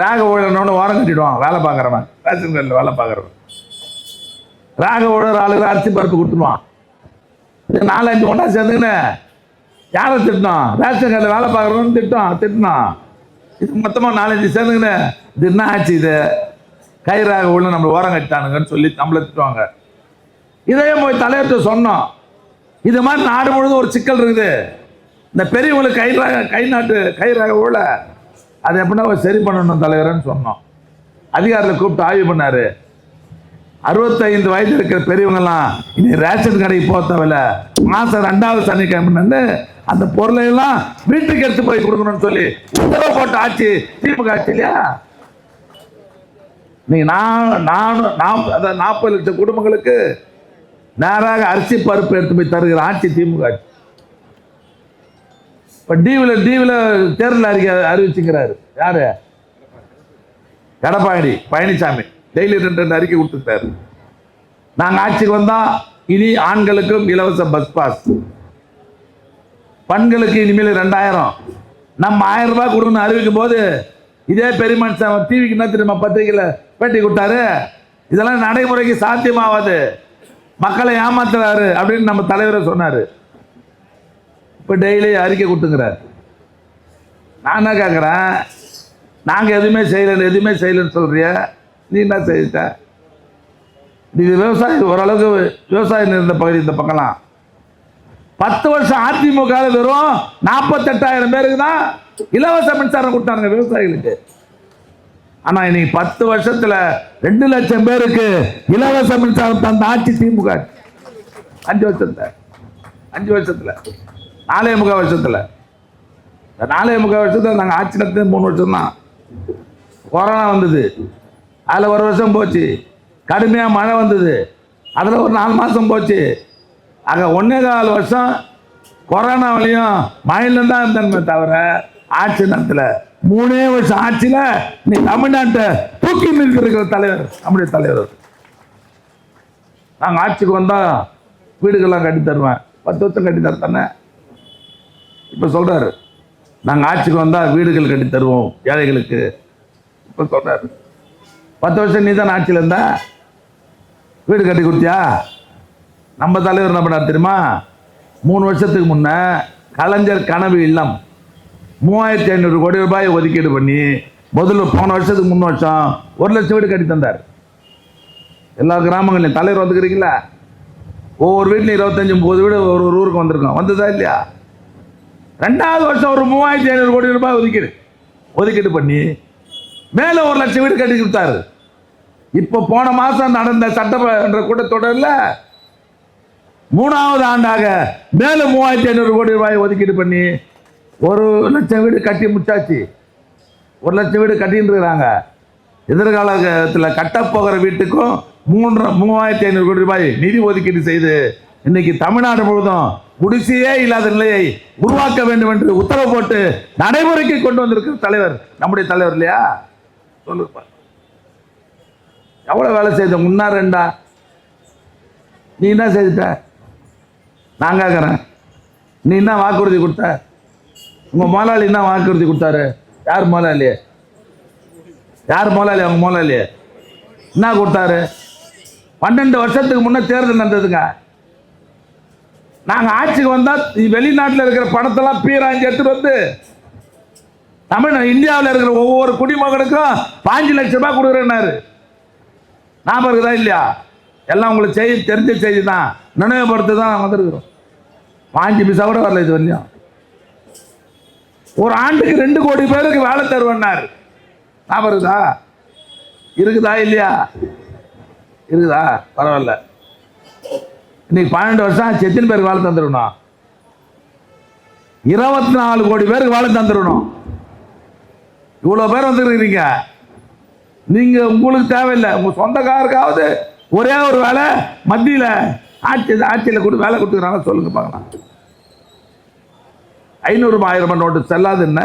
ராக ஊழலோன்னு ஓரம் கட்டிடுவான் வேலை பார்க்குறவன், ரேஷன் கடையில் வேலை பார்க்குறவன். ராக ஊழல் ஆளுகளை அரிசி பருப்பு கொடுத்துருவான். 4-5 ஒன்றா சேர்ந்துன்னு யாரை திட்டணும்? ரேஷன் கடையில் வேலை பார்க்குறவன்னு திட்டணும். இது மொத்தமாக 4-5 சேர்ந்துங்கன்னு இது என்ன ஆச்சு? இது கை ராக ஊழல் நம்ம ஓரம் கட்டிட்டானுங்கன்னு சொல்லி நம்மளை திட்டுவாங்க. இதையே போய் தலைவர்கிட்ட சொன்னோம். இது மாதிரி நாடு முழுவதும் ஒரு சிக்கல் இருக்குது. இந்த பெரியவங்களுக்கு கை ராக ஊழல் அதை எப்படின்னா சரி பண்ணணும் தலைவர்னு சொன்னோம். அதிகாரிகளை கூப்பிட்டு ஆய்வு பண்ணாரு. 65 வயது இருக்கிற பெரியவங்கெல்லாம் இனி ரேஷன் கடைக்கு போக தேவையில்ல, மாசம் 2வது சனிக்கிழமை அந்த பொருளை எல்லாம் வீட்டுக்கு எடுத்து போய் கொடுக்கணும்னு சொல்லி உத்தரவு போட்ட ஆட்சி திமுக ஆட்சி இல்லையா? நீங்க 40 லட்சம் குடும்பங்களுக்கு நேராக அரிசி பருப்பு எடுத்து போய் தருகிற ஆட்சி திமுக ஆட்சி. இப்ப டிவில தேர்தல் அறிவிச்சுக்கிறாரு யாரு? எடப்பாடி பழனிசாமி டெய்லி 2 அறிக்கை கொடுத்துட்டாரு. நாங்க ஆட்சிக்கு வந்தா இனி ஆண்களுக்கும் இலவச பஸ் பாஸ், பெண்களுக்கு இனிமேல் 2000, நம்ம 1000 ரூபாய் கொடுக்கணும் அறிவிக்கும் போது இதே பெரிய மனுஷன் டிவிக்கு என்ன தெரியுமா பத்திரிகையில பேட்டி கொடுத்தாரு? இதெல்லாம் நடைமுறைக்கு சாத்தியமாவாது, மக்களை ஏமாத்துறாரு அப்படின்னு நம்ம தலைவரை சொன்னாரு. இப்போ டெய்லி அறிக்கை கொடுத்துங்கிறார். நான் என்ன கேட்குறேன், நாங்கள் எதுவுமே செய்யலைன்னு சொல்றிய, நீ என்ன செய்த? இது விவசாயம் ஓரளவுக்கு விவசாயம் இருந்த பகுதி இந்த பக்கம்லாம் 10 வருஷம் அதிமுக வெறும் 48,000 பேருக்கு தான் இலவச மின்சாரம் கொடுத்தாங்க விவசாயிகளுக்கு. ஆனா இன்னைக்கு 10 வருஷத்துல 2 லட்சம் பேருக்கு இலவச மின்சாரம் தந்த ஆட்சி திமுக. 5 வருஷத்துல 4.25 வருஷத்துல 4.25 வருஷத்துல நாங்கள் ஆட்சி நடத்தி 3 வருஷம் தான். கொரோனா வந்தது, அதில் 1 வருஷம் போச்சு. கடுமையாக மழை வந்தது, அதில் ஒரு 4 மாதம் போச்சு. ஆக 1.25 வருஷம் கொரோனாவிலையும் மழையிலும் தான் இருந்தோமே தவிர ஆட்சி நடத்தல. 3 வருஷம் ஆட்சியில் நீ தமிழ்நாட்டை தூக்கி நிற்கிற தலைவர் நம்முடைய தலைவர். நாங்கள் ஆட்சிக்கு வந்தால் வீடுகள்லாம் கட்டி தருவேன், 10 வருஷம் கட்டி தரத்தானே. இப்போ சொல்றாரு நாங்கள் ஆட்சிக்கு வந்தால் வீடுகள் கட்டி தருவோம் ஏழைகளுக்கு. இப்போ சொல்றாரு 10 வருஷம் நீ தான் ஆட்சியில் இருந்தா வீடு கட்டி கொடுத்தியா? நம்ம தலைவர் என்ன பண்ணார் தெரியுமா? 3 வருஷத்துக்கு முன்ன கலைஞர் கனவு இல்லம் 3500 கோடி ரூபாய் ஒதுக்கீடு பண்ணி முதல்ல போன வருஷத்துக்கு 3 வருஷம் 1 லட்சம் வீடு கட்டி தந்தார். எல்லா கிராமங்களையும் தலைவர் வந்துக்கிறீங்களா? ஒவ்வொரு வீட்லையும் 25-30 வீடு ஒரு ஊருக்கு வந்திருக்கோம். வந்ததா இல்லையா? 2வது வருஷம் ஒரு 3500 கோடி ரூபாய் ஒதுக்கீடு பண்ணி மேல 1 லட்சம் வீடு கட்டி கொடுத்தாரு. இப்போ போன மாசம் நடந்த சட்டமன்ற கூட்டத்தொடரில் 3வது ஆண்டாக மேல 3500 கோடி ரூபாய் ஒதுக்கீடு பண்ணி 1 லட்சம் வீடு கட்டி முடிச்சாச்சு. 1 லட்சம் வீடு கட்டின்னு இருக்கிறாங்க. எதிர்காலத்தில் கட்டப்போகிற வீட்டுக்கும் 3500 கோடி ரூபாய் நிதி ஒதுக்கீடு செய்து இன்னைக்கு தமிழ்நாடு முழுவதும் குடிசையே இல்லாத நிலையை உருவாக்க வேண்டும் என்று உத்தரவு போட்டு நடைமுறைக்கு கொண்டு வந்திருக்கிற தலைவர் நம்முடைய தலைவர் இல்லையா? சொல்லுப்பா, எவ்வளவு வேலை செய்த முன்னா 2 நீ என்ன செய்துட்ட? நான் கேட்குறேன், நீ என்ன வாக்குறுதி கொடுத்த? உங்க முதலாளி என்ன வாக்குறுதி கொடுத்தாரு? யார் முதலாளி? அவங்க முதலாளி என்ன கொடுத்தாரு? 12 வருஷத்துக்கு முன்ன தேர்தல் நடந்ததுங்க. நாங்க ஆட்சிக்கு வந்தா வெளிநாட்டில் இருக்கிற பணத்தெல்லாம் பீராஞ்சி எடுத்துட்டு வந்து இந்தியாவில் இருக்கிற ஒவ்வொரு குடிமகனுக்கும் 5 லட்சம் ரூபாய் கொடுக்குறேன்னாரு. ஞாபகம் இருக்குதா இல்லையா? எல்லாம் உங்களுக்கு தெரிஞ்ச செய்தி தான், நினைவுபடுத்த தான் வந்திருக்கிறோம். 5 பைசா கூட வரல இது வரலையும். ஒரு ஆண்டுக்கு 2 கோடி பேருக்கு வேலை தருவன்னார். ஞாபகம் இருக்குதா? இருக்குதா இல்லையா? இருக்குதா? பரவாயில்ல. இன்னைக்கு 12 வருஷம் எத்தனை பேருக்கு வேலை தந்துடணும்? 24 கோடி பேருக்கு வேலை தந்துடணும். இவ்வளோ பேர் வந்துருக்கிறீங்க. நீங்க உங்களுக்கு தேவையில்லை, உங்க சொந்தக்காரருக்காவது ஒரே ஒரு வேலை மத்தியில் ஆட்சியில் கூட வேலை கொடுத்துக்கிறாங்க சொல்லுங்க பார்க்கலாம். 500 1000 நோட்டு செல்லாது என்ன?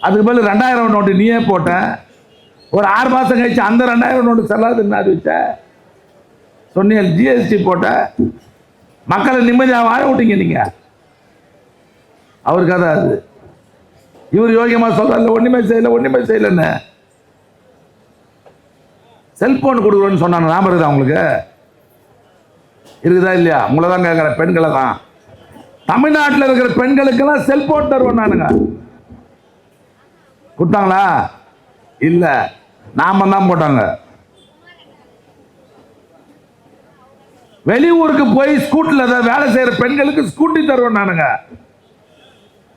அதுக்கு பதில் 2000 நோட்டு நீயே போட்ட. ஒரு 6 மாதம் கழிச்சு அந்த 2000 நோட்டு செல்லாது என்ன அறிவிச்ச? சொன்னீங்க ஜிஎஸ்டி போட்ட. மக்களை நிம்மதியாக வாழ விட்டீங்க நீங்க. அவருக்கு கதை அது. இவர் யோகியமா சொல்றாரு ஒண்ணுமே செய்யலன்னு. செல்போன் கொடுக்குறோன்னு சொன்னாங்க. ஞாபகம் இருக்குதா உங்களுக்கு? இருக்குதா இல்லையா? உங்களை தான் கேட்குற, பெண்களை தான். தமிழ்நாட்டில் இருக்கிற பெண்களுக்கெல்லாம் செல்போன் தருவோம் நானுங்க. கொடுத்தாங்களா? இல்ல, நாம தான் போட்டாங்க. வெளியூருக்கு போய் ஸ்கூட்டில் வேலை செய்யற பெண்களுக்கு ஸ்கூட்டி தருவோம் நானுங்க.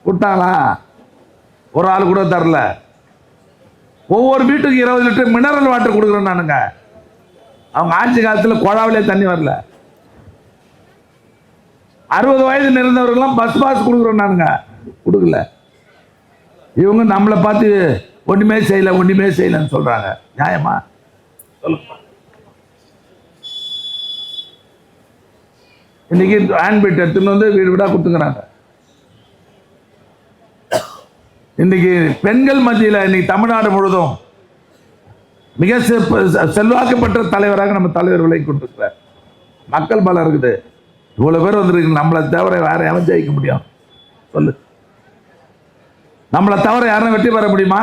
கொடுத்தாங்களா? ஒரு ஆள் கூட தரல. ஒவ்வொரு வீட்டுக்கு 20 லிட்டர் மினரல் வாட்டர் கொடுக்குறோம் நானுங்க. அவங்க ஆட்சி காலத்தில் குழாவிலே தண்ணி வரல. 60 வயது நிறைந்தவர்கள்லாம் பஸ் பாஸ் கொடுக்குறோம் நானுங்க. கொடுக்கல. இவங்க நம்மளை பார்த்து ஒண்ணுமே செய்யலன்னு சொல்றாங்க. நியாயமா? சொல்லுங்க. இன்னைக்கு ஹேண்ட் பீட் எடுத்துன்னு வந்து வீடு வீடா கொடுத்துக்கிறாங்க. இன்னைக்கு பெண்கள் மத்தியில் இன்னைக்கு தமிழ்நாடு முழுதும் மிக செல்வாக்கு பெற்ற தலைவராக நம்ம தலைவர் விலை கொண்டிருக்கிறார். மக்கள் பலம் இருக்குது. இவ்வளவு பேர் வந்துருக்கு. நம்மளை தவிர வேற யாரும் ஜெயிக்க முடியும்? சொல்லு. நம்மளை தவிர யாரும் வெற்றி பெற முடியுமா?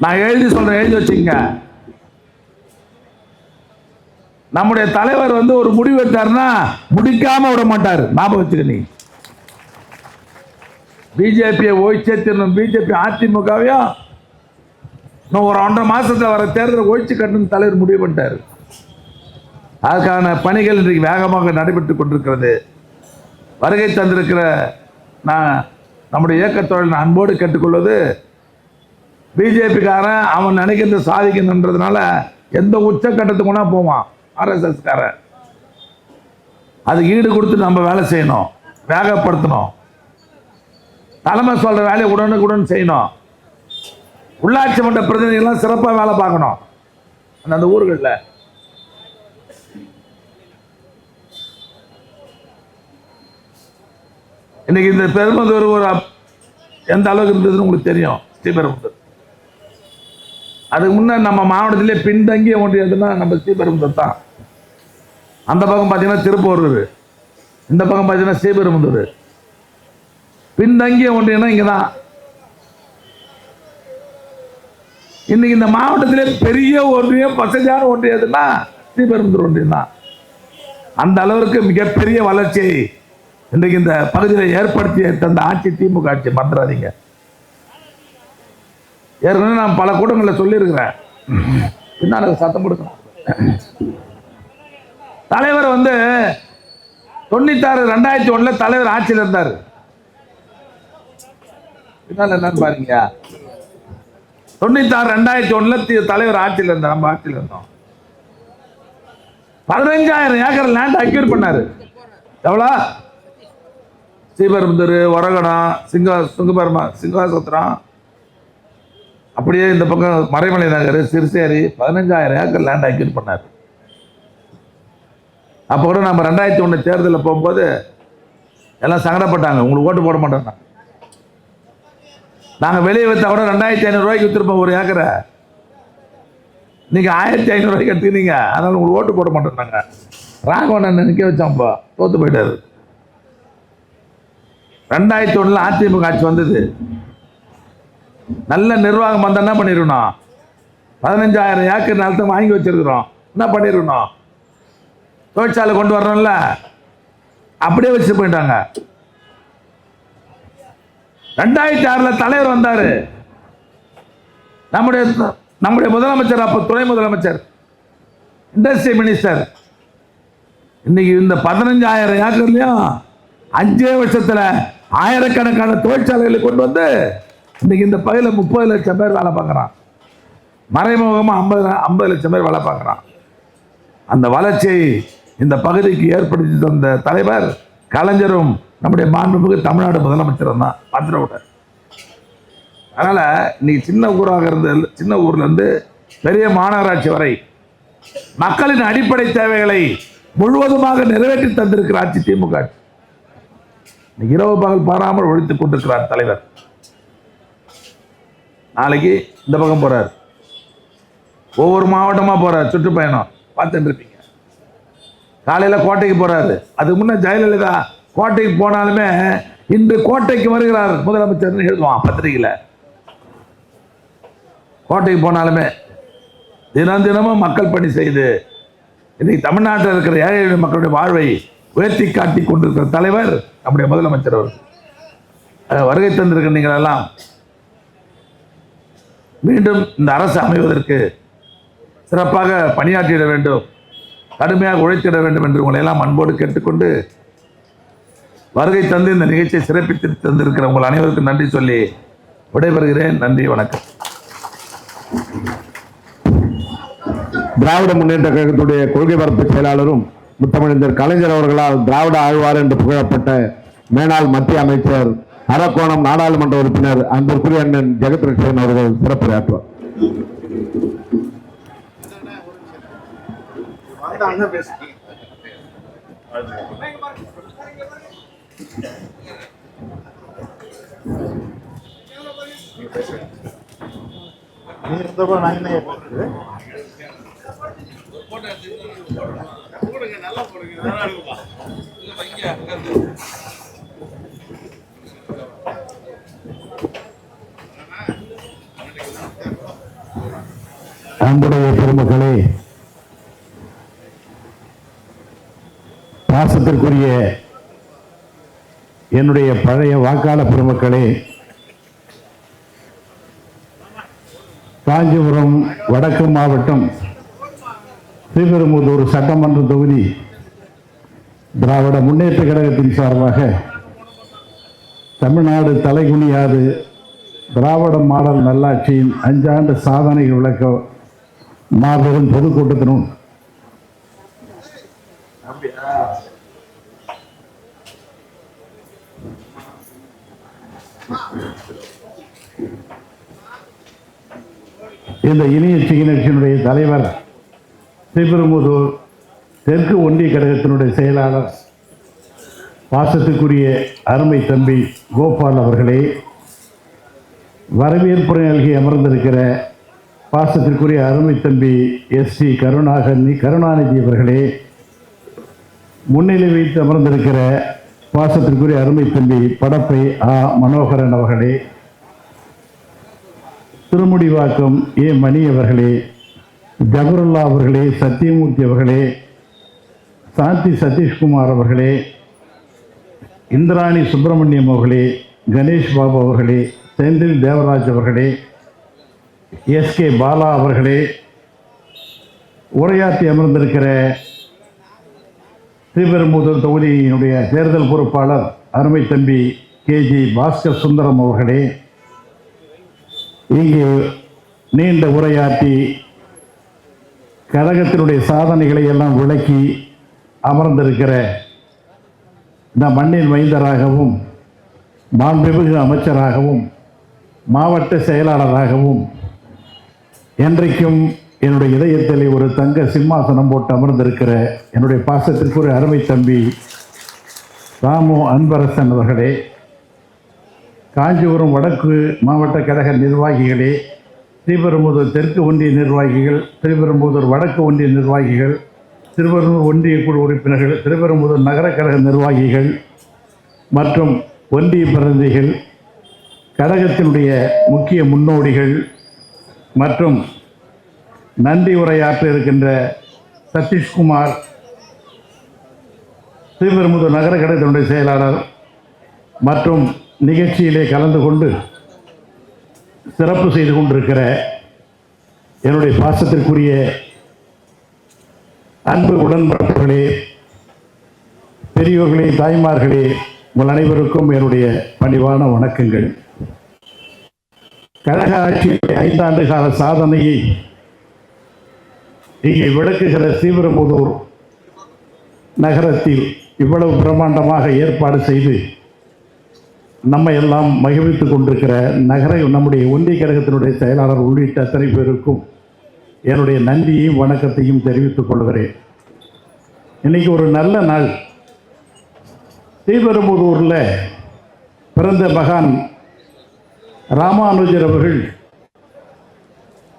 நான் எழுதி சொல்றேன், எழுதி வச்சுங்க. நம்முடைய தலைவர் ஒரு முடிவு எடுத்தாருன்னா முடிக்காம விட மாட்டார். ஞாபகம் வச்சுக்க. நீ பிஜேபியை ஒழிச்சேர்த்தணும். பிஜேபி அதிமுகவையும் இன்னும் ஒரு 1.5 மாசத்துல வர தேர்தலை ஒழிச்சு கட்டணும் தலைவர் முடிவு பண்ணிட்டார். அதுக்கான பணிகள் இன்றைக்கு வேகமாக நடைபெற்றுக் கொண்டிருக்கிறது. வருகை தந்திருக்கிற நான் நம்முடைய இயக்கத்தோடு அன்போடு கேட்டுக்கொள்வது, பிஜேபிக்காரன் அவன் நினைக்கிறது சாதிக்கணுன்றதுனால எந்த உச்சக்கட்டத்துக்கு கூட போவான். ஆர்எஸ்எஸ் காரன் அதுக்கு ஈடு கொடுத்து நம்ம வேலை செய்யணும், வேகப்படுத்தணும். தலைமை சொல்ற வேலையை உடனுக்குடன் செய்யணும். உள்ளாட்சி மன்ற பிரதிநிதிகள்லாம் சிறப்பாக வேலை பார்க்கணும். அந்த ஊர்களில் இன்னைக்கு இந்த பெரும்புதூர் ஒரு எந்த அளவுக்கு இருந்ததுன்னு உங்களுக்கு தெரியும். ஸ்ரீபெரும்புதூர் அதுக்கு முன்னே நம்ம மாவட்டத்திலே பின்தங்கிய ஒன்றியதுன்னா நம்ம ஸ்ரீபெரும்புதூர் தான். அந்த பக்கம் பார்த்தீங்கன்னா திருப்பூர், இந்த பக்கம் பார்த்தீங்கன்னா ஸ்ரீபெரும்புதூர். பின்தங்கிய ஒன்றியம்னா இங்கே தான். இன்னைக்கு இந்த மாவட்டத்திலே பெரிய ஒன்றியம், வசதியான ஒன்றியதுன்னா ஸ்ரீபெரும்புதூர் ஒன்றியம் தான். அந்த அளவிற்கு மிகப்பெரிய வளர்ச்சியை இன்றைக்கு இந்த பகுதியில் ஏற்படுத்தி தந்த ஆட்சி திமுக ஆட்சி. மறந்துடாதீங்க. ஏற்கனவே நான் பல கூட்டங்களில் சொல்லியிருக்கிறேன். பின்னால் சத்தம் கொடுக்கணும். தலைவர் 96 2001 தலைவர் ஆட்சியில் இருந்தார். பின்னால் என்னன்னு பாருங்க. 96 2001 தலைவர் ஆட்சியில் இருந்தார். நம்ம ஆட்சியில் இருந்தோம். 15,000 ஏக்கர் லேண்ட் அக்யூர் பண்ணாரு. எவ்வளோ? ஸ்ரீபெரும்புதூர், ஒரகடம், சிங்காசத்திரம், அப்படியே இந்த பக்கம் மறைமலை நகர், சிறுசேரி 15,000 ஏக்கர் லேண்ட் அக்யூர் பண்ணார். அப்போ கூட நம்ம 2001 தேர்தலில் போகும்போது எல்லாம் சங்கடப்பட்டாங்க. உங்களுக்கு ஓட்டு போட மாட்டோம். நாங்கள் வெளியே விற்றா கூட 2,500 ரூபாய்க்கு விற்றுருப்போம் ஒரு ஏக்கரை. நீங்கள் 1,500 ரூபாய்க்கு எடுத்துக்கிறீங்க, அதனால உங்களுக்கு ஓட்டு போட மாட்டோம். ராகவன் நிற்க வச்சோம்ப்பா, தோத்து போயிட்டாரு. 2001 அதிமுக ஆட்சி வந்தது. நல்ல நிர்வாகம் வந்தால் என்ன பண்ணிருக்கணும்? 15,000 ஏக்கர் நிலத்தை வாங்கி வச்சிருக்கிறோம். என்ன பண்ணிருக்கணும்? தொழிற்சாலை கொண்டு வரணும்ல, அப்படியே வச்சு போயிட்டாங்க. 2006 தலைவர் வந்தாரு. நம்முடைய நம்முடைய முதலமைச்சர், அப்போ துணை முதலமைச்சர், இண்டஸ்ட்ரி மினிஸ்டர், இன்னைக்கு இந்த 15,000 ஏக்கர்லையும் 5 வருஷத்துல ஆயிரக்கணக்கான தொழிற்சாலைகளை கொண்டு வந்து இன்னைக்கு இந்த பகுதியில் 30 லட்சம் பேர் வேலை பார்க்குறான். மறைமுகமாக 50 லட்சம் பேர் வேலை பார்க்குறான். அந்த வளர்ச்சியை இந்த பகுதிக்கு ஏற்படுத்தி தந்த தலைவர் கலைஞரும் நம்முடைய மாண்புமிகு தமிழ்நாடு முதலமைச்சரும் தான். பார்த்துட. அதனால் இன்னைக்கு சின்ன ஊர்ல இருந்து பெரிய மாநகராட்சி வரை மக்களின் அடிப்படை தேவைகளை முழுவதுமாக நிறைவேற்றி தந்திருக்கிற ஆட்சி திமுக ஆட்சி. இரவு பகல் பாராமல் ஒழித்துக் கொண்டிருக்கிறார் தலைவர். நாளைக்கு இந்த பக்கம் போறார், ஒவ்வொரு மாவட்டமா போறார், சுற்றுப்பயணம் பார்த்துட்டு இருப்பீங்க. காலையில கோட்டைக்கு போறாரு. அதுக்கு முன்ன ஜெயலலிதா கோட்டைக்கு போனாலுமே இன்று கோட்டைக்கு வருகிறார் முதலமைச்சர் எழுதுவான் பத்திரிகையில. கோட்டைக்கு போனாலுமே தினமும் மக்கள் பணி செய்து இன்னைக்கு தமிழ்நாட்டில் இருக்கிற ஏழை எளிய மக்களுடைய வாழ்வை உயர்த்தி காட்டி கொண்டிருக்கிற தலைவர் நம்முடைய முதலமைச்சர் அவர். வருகை தந்திருக்கிற நீங்கள் எல்லாம் மீண்டும் இந்த அரசு அமைவதற்கு சிறப்பாக பணியாற்றிட வேண்டும், கடுமையாக உழைத்திட வேண்டும் என்று உங்களை எல்லாம் அன்போடு கேட்டுக்கொண்டு வருகை தந்து இந்த நிகழ்ச்சியை சிறப்பித்து தந்திருக்கிற உங்கள் அனைவருக்கும் நன்றி சொல்லி விடைபெறுகிறேன். நன்றி, வணக்கம்.
திராவிட முன்னேற்ற கழகத்துடைய கொள்கை பரப்பு செயலாளரும் முத்தமிழர் கலைஞர் அவர்களால் திராவிட ஆழ்வார் என்று புகழப்பட்ட மேனாள் மத்திய அமைச்சர், அரக்கோணம் நாடாளுமன்ற உறுப்பினர் அன்பிற்குரிய அண்ணன் ஜெகத் ரட்சகன் அவர்கள் சிறப்புரையாற்றுவார். அன்புடைய பெருமக்களே, பாசத்திற்குரிய என்னுடைய பழைய வாக்காளர் பெருமக்களே, காஞ்சிபுரம் வடக்கு மாவட்டம் ஸ்ரீபெரும்புதூர் சட்டமன்ற தொகுதி திராவிட முன்னேற்ற கழகத்தின் சார்பாக தமிழ்நாடு தலைகுனியாது திராவிட மாடல் நல்லாட்சியின் 5 ஆண்டு சாதனைகள் விளக்க மாபெரும் பொதுக்கூட்டத்தினும் இந்த இணைய நிகழ்ச்சியினுடைய தலைவர் ஸ்ரீபெரும்புதூர் தெற்கு ஒன்றிய கழகத்தினுடைய செயலாளர் பாசத்துக்குரிய அருமை தம்பி கோபால் அவர்களே, வரவேற்புரை நல்கி அமர்ந்திருக்கிற பாசத்திற்குரிய அருமை தம்பி SC கருணாநிதி அவர்களே, முன்னிலை வைத்து அமர்ந்திருக்கிற பாசத்திற்குரிய அருமை தம்பி படப்பை மனோகரன் அவர்களே, திருமுடிவாக்கம் மணி அவர்களே, ஜபருல்லா அவர்களே, சத்தியமூர்த்தி அவர்களே, சாந்தி சதீஷ்குமார் அவர்களே, இந்திராணி சுப்பிரமணியம் அவர்களே, கணேஷ் பாபு அவர்களே, செந்தில் தேவராஜ் அவர்களே, SK பாலா அவர்களே, உரையாற்றி அமர்ந்திருக்கிற ஸ்ரீபெரும்புதூர் தொகுதியினுடைய தேர்தல் பொறுப்பாளர் அருமை தம்பி KG பாஸ்கர் சுந்தரம் அவர்களே, இங்கு நீண்ட உரையாற்றி கழகத்தினுடைய சாதனைகளை எல்லாம் விளக்கி அமர்ந்திருக்கிற இந்த மண்ணின் மைந்தராகவும் மாண்புமிகு அமைச்சராகவும் மாவட்ட செயலாளராகவும் என்றைக்கும் என்னுடைய இதயத்தில் ஒரு தங்க சிம்மாசனம் போட்டு அமர்ந்திருக்கிற என்னுடைய பாசத்திற்குரிய அருமை தம்பி ராமு அன்பரசன் அவர்களே, காஞ்சிபுரம் வடக்கு மாவட்ட கழக நிர்வாகிகளே, ஸ்ரீபெரும்புதூர் தெற்கு ஒன்றிய நிர்வாகிகள், ஸ்ரீபெரும்புதூர் வடக்கு ஒன்றிய நிர்வாகிகள், திருவள்ளூர் ஒன்றிய குழு உறுப்பினர்கள், ஸ்ரீபெரும்புதூர் நகர கழக நிர்வாகிகள் மற்றும் ஒன்றிய பிரதிநிதிகள், கழகத்தினுடைய முக்கிய முன்னோடிகள் மற்றும் நன்றி உரையாற்ற இருக்கின்ற சதீஷ்குமார், ஸ்ரீபெரும்புதூர் நகர கழகத்தினுடைய செயலாளர் மற்றும் நிகழ்ச்சியிலே கலந்து கொண்டு சிறப்பு செய்து கொண்டிருக்கிற
என்னுடைய பாசத்திற்குரிய அன்பு உடன்பிறப்புகளே, பெரியோர்களே, தாய்மார்களே, உங்கள் அனைவருக்கும் என்னுடைய பணிவான வணக்கங்கள். கழக ஆட்சியுடைய 5 ஆண்டு கால சாதனையை இங்கே விளக்குகிற ஸ்ரீபெரும்புதூர் நகரத்தில் இவ்வளவு பிரம்மாண்டமாக ஏற்பாடு செய்து நம்மை எல்லாம் மகிழ்வித்துக் கொண்டிருக்கிற நம்முடைய ஒன்றிய கழகத்தினுடைய செயலாளர் உள்ளிட்ட அத்தனை பேருக்கும் என்னுடைய நன்றியையும் வணக்கத்தையும் தெரிவித்துக் கொள்கிறேன். இன்னைக்கு ஒரு நல்ல நாள். ஸ்ரீபெரும்புதூரில் பிறந்த மகான் ராமானுஜர் அவர்கள்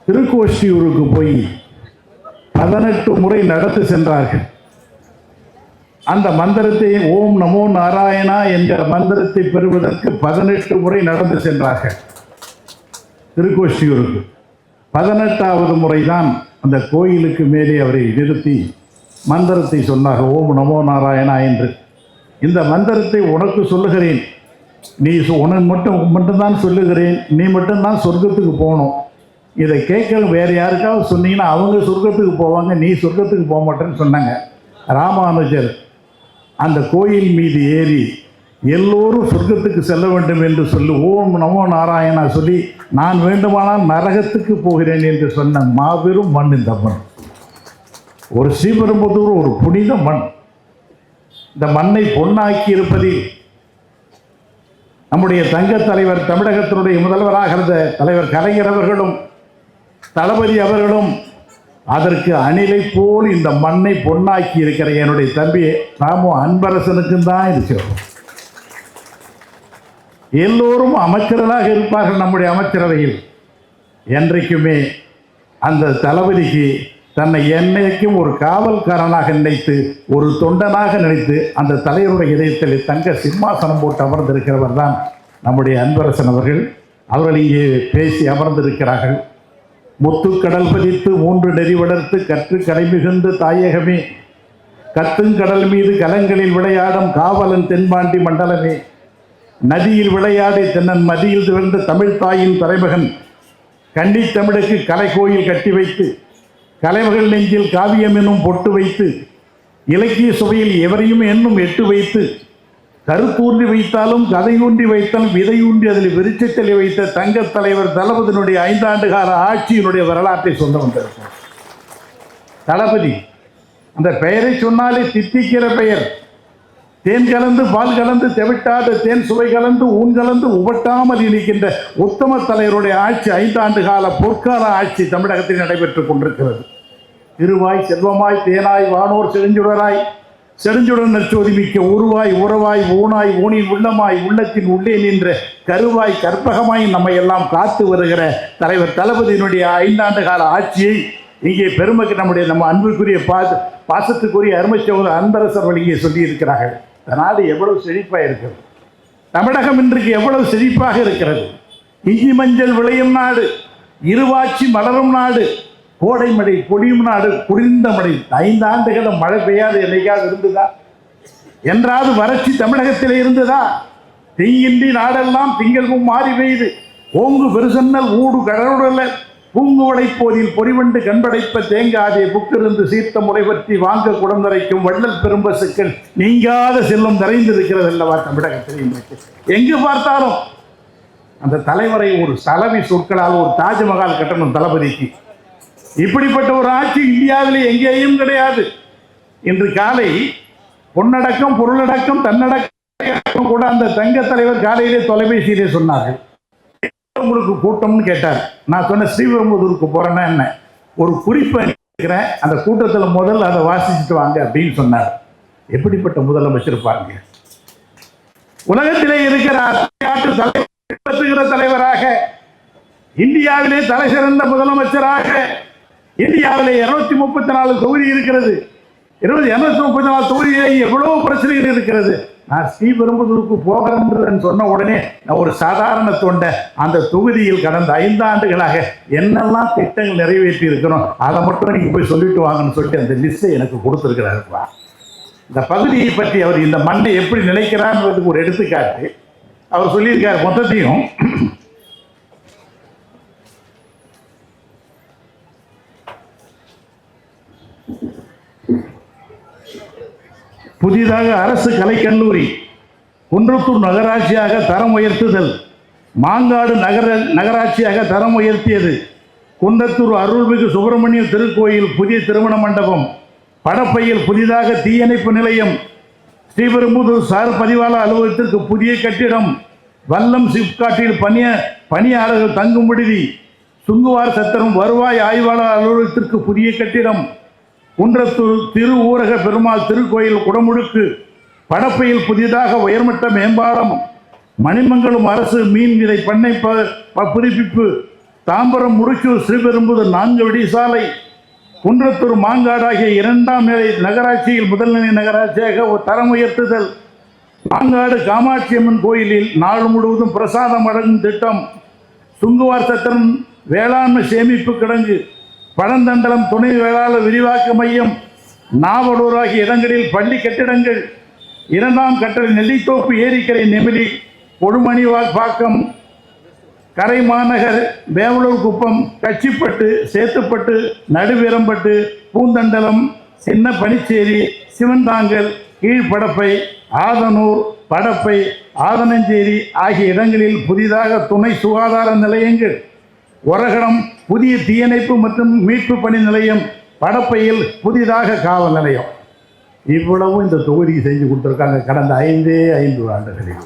திருக்கோஷ்டியூருக்கு போய் 18 முறை நடந்து சென்றார்கள். அந்த மந்திரத்தை ஓம் நமோ நாராயணா என்ற மந்திரத்தை பெறுவதற்கு 18 முறை நடந்து சென்றார்கள் திருக்கோஷ்டியூருக்கு. 18வது முறைதான் அந்த கோயிலுக்கு மேலே அவரை நிறுத்தி மந்திரத்தை சொன்னார், ஓம் நமோ நாராயணா என்று. இந்த மந்திரத்தை உனக்கு சொல்லுகிறேன், நீ உனக்கு மட்டும்தான் சொல்லுகிறேன், நீ மட்டும்தான் சொர்க்கத்துக்கு போகணும். இதை கேட்க வேறு யாருக்காவது சொன்னீங்கன்னா அவங்க சொர்க்கத்துக்கு போவாங்க, நீ சொர்க்கத்துக்கு போக மாட்டேன்னு சொன்னாங்க. ராமானுஜர் அந்த கோயில் மீது ஏறி எல்லோரும் சொர்க்கத்துக்கு செல்ல வேண்டும் என்று சொல்லி ஓம் நமோ நாராயணா சொல்லி நான் வேண்டுமானால் நரகத்துக்கு போகிறேன் என்று சொன்ன மாபெரும் மண் இந்த மண். ஒரு ஸ்ரீபெரும்புதூர் ஒரு புனித மண். இந்த மண்ணை பொன்னாக்கி இருப்பதில் நம்முடைய தங்க தலைவர், தமிழகத்தினுடைய முதல்வராக இருந்த தலைவர் கலைஞர் அவர்களும் தளபதி அவர்களும் அதற்கு அணிலை போல் இந்த மண்ணை பொன்னாக்கி இருக்கிற என்னுடைய தம்பி ராமு அன்பரசனுக்கும் தான் இருக்கிறோம். எல்லோரும் அமைச்சர்களாக இருப்பார்கள் நம்முடைய அமைச்சரவையில். என்றைக்குமே அந்த தளபதிக்கு தன்னை என்னைக்கும் ஒரு காவல்காரனாக நினைத்து, ஒரு தொண்டனாக நினைத்து அந்த தலைவருடைய இதயத்தில் தங்க சிம்மாசனம் போட்டு அமர்ந்திருக்கிறவர் தான் நம்முடைய அன்பரசன் அவர்கள். அவர்கள் இங்கே பேசி அமர்ந்திருக்கிறார்கள். முத்துக்கடல் பதித்து 3 நெறி வளர்த்து கற்று கடை மிகுந்து தாயகமே, கத்துங்கடல் மீது கலங்களில் விளையாடும் காவலன் தென்பாண்டி மண்டலமே, நதியில் விளையாடி தென்னன் மதியில் திகழ்ந்த தமிழ் தாயின் தலைமகன், கன்னி தமிழுக்கு கலை கோயில் கட்டி வைத்து கலைமகள் நெஞ்சில் காவியம் என்னும் பொட்டு வைத்து இலக்கிய சுவையில் எவரையும் என்னும் எட்டு வைத்து கருத்தூன்றி வைத்தாலும் கதையூன்றி வைத்தாலும் விதையூன்றி அதில் விருச்சத்தில் வைத்த தங்க தலைவர் தளபதியினுடைய 5 ஆண்டு கால ஆட்சியினுடைய வரலாற்றை சொல்ல வந்திருக்கிறார். தளபதி அந்த பெயரை சொன்னாலே தித்திக்கிற பெயர். தேன் கலந்து பால் கலந்து தெவிட்டாத தேன் சுவை கலந்து ஊன் கலந்து உபட்டாமல் இருக்கின்ற உத்தம தலைவருடைய ஆட்சி 5 ஆண்டு கால பொற்கால ஆட்சி தமிழகத்தில் நடைபெற்றுக் கொண்டிருக்கிறது. திருவாய் செல்வமாய் தேனாய் வானோர் செழுஞ்சுடராய் செடுஞ்சுடன் நற்சோதி மிக்க உருவாய் உறவாய் ஊனாய் ஊனின் உள்ளமாய் உள்ளத்தின் உள்ளே நின்ற கருவாய் கற்பகமாய் நம்மை எல்லாம் காத்து வருகிற தலைவர் தளபதியினுடைய 5 ஆண்டு கால ஆட்சியை இங்கே பெருமைக்கு நம்ம அன்புக்குரிய பாசத்துக்குரிய அருமை சகோதரர் அன்பரசர் இங்கே சொல்லி இருக்கிறார்கள். இந்த நாடு எவ்வளவு செழிப்பாக இருக்கிறது, தமிழகம் இன்றைக்கு எவ்வளவு செழிப்பாக இருக்கிறது. இஞ்சி மஞ்சள் விளையும் நாடு, இருவாட்சி மலரும் நாடு, கோடை மழை பொழியும் நாடு, குளிர்ந்த மழை. 5 ஆண்டுகளும் மழை பெய்யாது என்னைக்காவது இருந்ததா? என்றாவது வறட்சி தமிழகத்தில் இருந்ததா? தீயின்றி நாடெல்லாம் திங்கள்வும் மாறி பெய்து ஓங்கு பெருசன்னல் ஊடு கடலுடல பூங்குவளை போதில் பொறிவண்டு கண்படைப்ப தேங்காதே புக்கிருந்து சீர்த்த முறை பற்றி வாங்க குடந்தரைக்கும் வள்ளல் பெரும்பசுக்கள் நீங்காத செல்லும் நிறைந்திருக்கிறது அல்லவா தமிழகத்தில். எங்கு பார்த்தாலும் அந்த தலைவரை ஒரு சலவி சொற்களால் ஒரு தாஜ்மஹால் கட்டணும் தளபதிக்கு. இப்படிப்பட்ட ஒரு ஆட்சி இந்தியாவில் எங்கேயும் கிடையாது. இன்று காலை பொன்னடக்கம் பொருளடக்கம் தன்னடக்கம் கூட அந்த தங்க தலைவர் காலையிலே தொலைபேசியிலே சொன்னார்கள். உங்களுக்கு கூட்டம்னு கேட்டார். நான் சொன்ன ஸ்ரீபெரும்புதூருக்கு போறேன்னா என்ன, ஒரு குறிப்பை இருக்கிறேன், அந்த கூட்டத்தில் முதல்ல அதை வாசிச்சுட்டு வாங்க அப்படின்னு சொன்னார். எப்படிப்பட்ட முதலமைச்சர் பாருங்க. உலகத்திலே இருக்கிற தலைவராக, இந்தியாவிலே தலை சிறந்த முதலமைச்சராக, இந்தியாவிலே 234 தொகுதி இருக்கிறது. 234 தொகுதியிலே எவ்வளவு பிரச்சனைகள் இருக்கிறது. நான் ஸ்ரீபெரும்புதூருக்கு போகிறேன் சொன்ன உடனே நான் ஒரு சாதாரண தொண்டை அந்த தொகுதியில் கடந்த 5 ஆண்டுகளாக என்னெல்லாம் திட்டங்கள் நிறைவேற்றி இருக்கிறோம் அதை மட்டும் நீங்க போய் சொல்லிட்டு வாங்கன்னு சொல்லிட்டு அந்த லிஸ்ட்டை எனக்கு கொடுத்துருக்கிறாருப்பா. இந்த பகுதியை பற்றி அவர் இந்த மண்ணை எப்படி நினைக்கிறார்ன்றதுக்கு ஒரு எடுத்துக்காட்டு அவர் சொல்லியிருக்கார். மொத்தத்தையும் புதிதாக அரசு கலைக்கல்லூரி, குன்றத்தூர் நகராட்சியாக தரம் உயர்த்துதல், மாங்காடு நகராட்சியாக தரம் உயர்த்தியது, குன்றத்தூர் அருள்மிகு சுப்பிரமணிய திருக்கோயில் புதிய திருமண மண்டபம், படப்பையில் புதிதாக தீயணைப்பு நிலையம், ஸ்ரீபெரும்புதூர் சார் பதிவாளர் அலுவலகத்திற்கு புதிய கட்டிடம், வல்லம் சிப்காட்டில் பணியாளர்கள் தங்கும் விடுதி, சுங்குவார் சத்திரம் வருவாய் ஆய்வாளர் அலுவலகத்திற்கு புதிய கட்டிடம், குன்றத்தூர் திரு ஊரக பெருமாள் திருக்கோயில் குடமுழுக்கு, படப்பையில் புதிதாக உயர்மட்ட மேம்பாலம், மணிமங்கலம் அரசு மீன் விதை பண்ணை புதுப்பிப்பு, தாம்பரம் முடுச்சூர் ஸ்ரீபெரும்புதூர் 4 வழி சாலை, குன்றத்தூர் மாங்காடு ஆகிய 2ஆம் நிலை நகராட்சியில் முதல்நிலை நகராட்சியாக ஒரு தரம் உயர்த்துதல், மாங்காடு காமாட்சி அம்மன் கோயிலில் நாள் முழுவதும் பிரசாதம் வழங்கும் திட்டம், சுங்குவார் சத்திரம் வேளாண்மை சேமிப்பு கிடங்கு, பழந்தண்டலம் துணை வேளாளர் விரிவாக்க மையம், நாவலூர் ஆகிய இடங்களில் பள்ளி கட்டிடங்கள், 2ஆம் கட்டளை நெல்லித்தோப்பு ஏரிக்கரை நெமிலி கொடுமணி பாக்கம், கரை மாநகர் வேவலூர் குப்பம், கச்சிப்பட்டு, சேத்துப்பட்டு, நடுவீரம்பட்டு, பூந்தண்டலம், சின்ன பனிச்சேரி, சிவன்தாங்கல், கீழ்படப்பை, ஆதனூர், படப்பை, ஆதனஞ்சேரி ஆகிய இடங்களில் புதிதாக துணை சுகாதார நிலையங்கள், ஒரகடம் புதிய தீயணைப்பு மற்றும் மீட்பு பணி நிலையம், படப்பையில் புதிதாக காவல் நிலையம். இவ்வளவும் இந்த தொகுதிக்கு செஞ்சு கொடுத்துருக்காங்க கடந்த 5 ஆண்டுகளில்.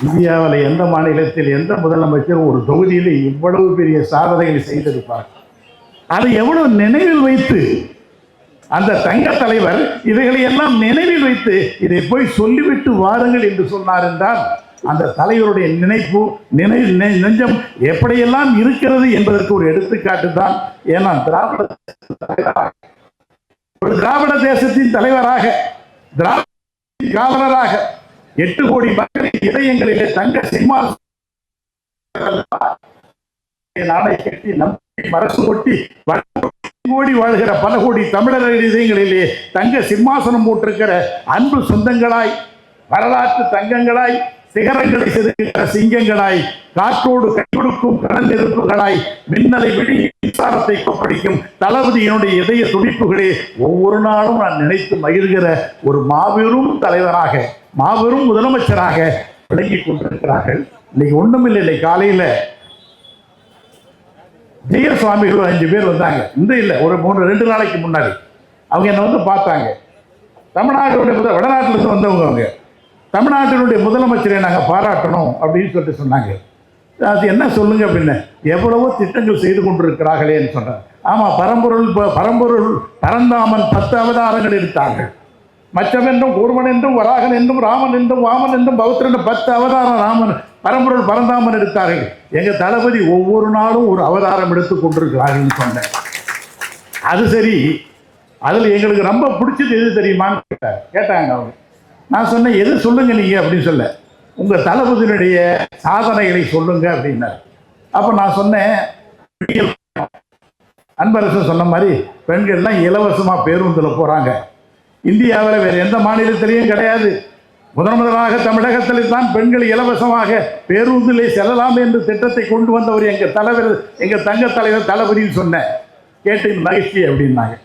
இந்தியாவில் எந்த மாநிலத்தில் எந்த முதலமைச்சர் ஒரு தொகுதியில் இவ்வளவு பெரிய சாதனைகளை செய்திருப்பார்? அதை எவ்வளவு நினைவில் வைத்து அந்த தங்க தலைவர் இவைகளை எல்லாம் நினைவில் வைத்து இதை போய் சொல்லிவிட்டு வாருங்கள் என்று சொன்னார் என்றால் அந்த தலைவருடைய நினைப்பு நெஞ்சம் எப்படியெல்லாம் இருக்கிறது என்பதற்கு ஒரு எடுத்துக்காட்டு தான். ஏன்னா திராவிட தேசத்தின் தலைவராக, திராவிட காவலராக 8 கோடி மக்களின் இதயங்களிலே தங்க சிம்மாசனம் நாடை கட்டி நம்பி மரசு கொட்டி கோடி வாழ்கிற பல கோடி தமிழர் இதயங்களிலே தங்க சிம்மாசனம் போட்டிருக்கிற அன்பு சொந்தங்களாய், வரலாற்று தங்கங்களாய், சிகரங்களை செதுக்கிற சிங்கங்களாய், காற்றோடு கை கொடுக்கும் கடல் நெருப்புகளாய், மின்னலை விழுங்கி மின்சாரத்தை கொப்பளிக்கும் தளபதியினுடைய இதய துடிப்புகளே ஒவ்வொரு நாளும் நான் நினைத்து மகிழ்கிற ஒரு மாபெரும் தலைவராக, மாபெரும் முதலமைச்சராக விளங்கிக் கொண்டிருக்கிறார்கள். இன்னைக்கு ஒண்ணுமில்லை. இன்னைக்கு காலையில ஜெய சுவாமிகள் 5 பேர் வந்தாங்க. இந்த இல்லை, ஒரு 2 நாளைக்கு முன்னாடி அவங்க என்னை வந்து பார்த்தாங்க. தமிழ்நாட்டுடைய வடநாட்டிலிருந்து வந்தவங்க. அவங்க தமிழ்நாட்டினுடைய முதலமைச்சரை நாங்கள் பாராட்டணும் அப்படின்னு சொல்லிட்டு சொன்னாங்க. அது என்ன சொல்லுங்க அப்படின்னு, எவ்வளவோ திட்டங்கள் செய்து கொண்டிருக்கிறார்களேன்னு சொன்னார். ஆமாம், பரம்பொருள் பரந்தாமன் 10 அவதாரங்கள் எடுத்தார்கள். மச்சமென்றும் கூர்மன் என்றும் வராகன் என்றும் ராமன் என்றும் வாமன் என்றும் பௌத்திரன் 10 அவதாரம் ராமன் பரம்பொருள் பரந்தாமன் எடுத்தார்கள். எங்க தளபதி ஒவ்வொரு நாளும் ஒரு அவதாரம் எடுத்துக் கொண்டிருக்கிறார்கள் சொன்னேன். அது சரி, அதில் எங்களுக்கு ரொம்ப பிடிச்சது எது தெரியுமான்னு கேட்டாங்க அவங்க. நான் சொன்னேன், எது சொல்லுங்க நீங்க அப்படின்னு சொல்ல, உங்க தளபதியினுடைய சாதனைகளை சொல்லுங்க அப்படின்னாரு. அப்ப நான் சொன்னேன், அன்பரசன் சொன்ன மாதிரி பெண்கள்லாம் இலவசமா பேருந்துல போறாங்க. இந்தியாவில் வேறு எந்த மாநிலத்திலையும் கிடையாது. முதலாக தமிழகத்தில் தான் பெண்கள் இலவசமாக பேருந்திலே செல்லலாம் என்று திட்டத்தை கொண்டு வந்தவர் எங்கள் தலைவர், எங்கள் தங்க தலைவர் தளபதினு சொன்னேன். கேட்டு மகிழ்ச்சி அப்படின்னாங்க.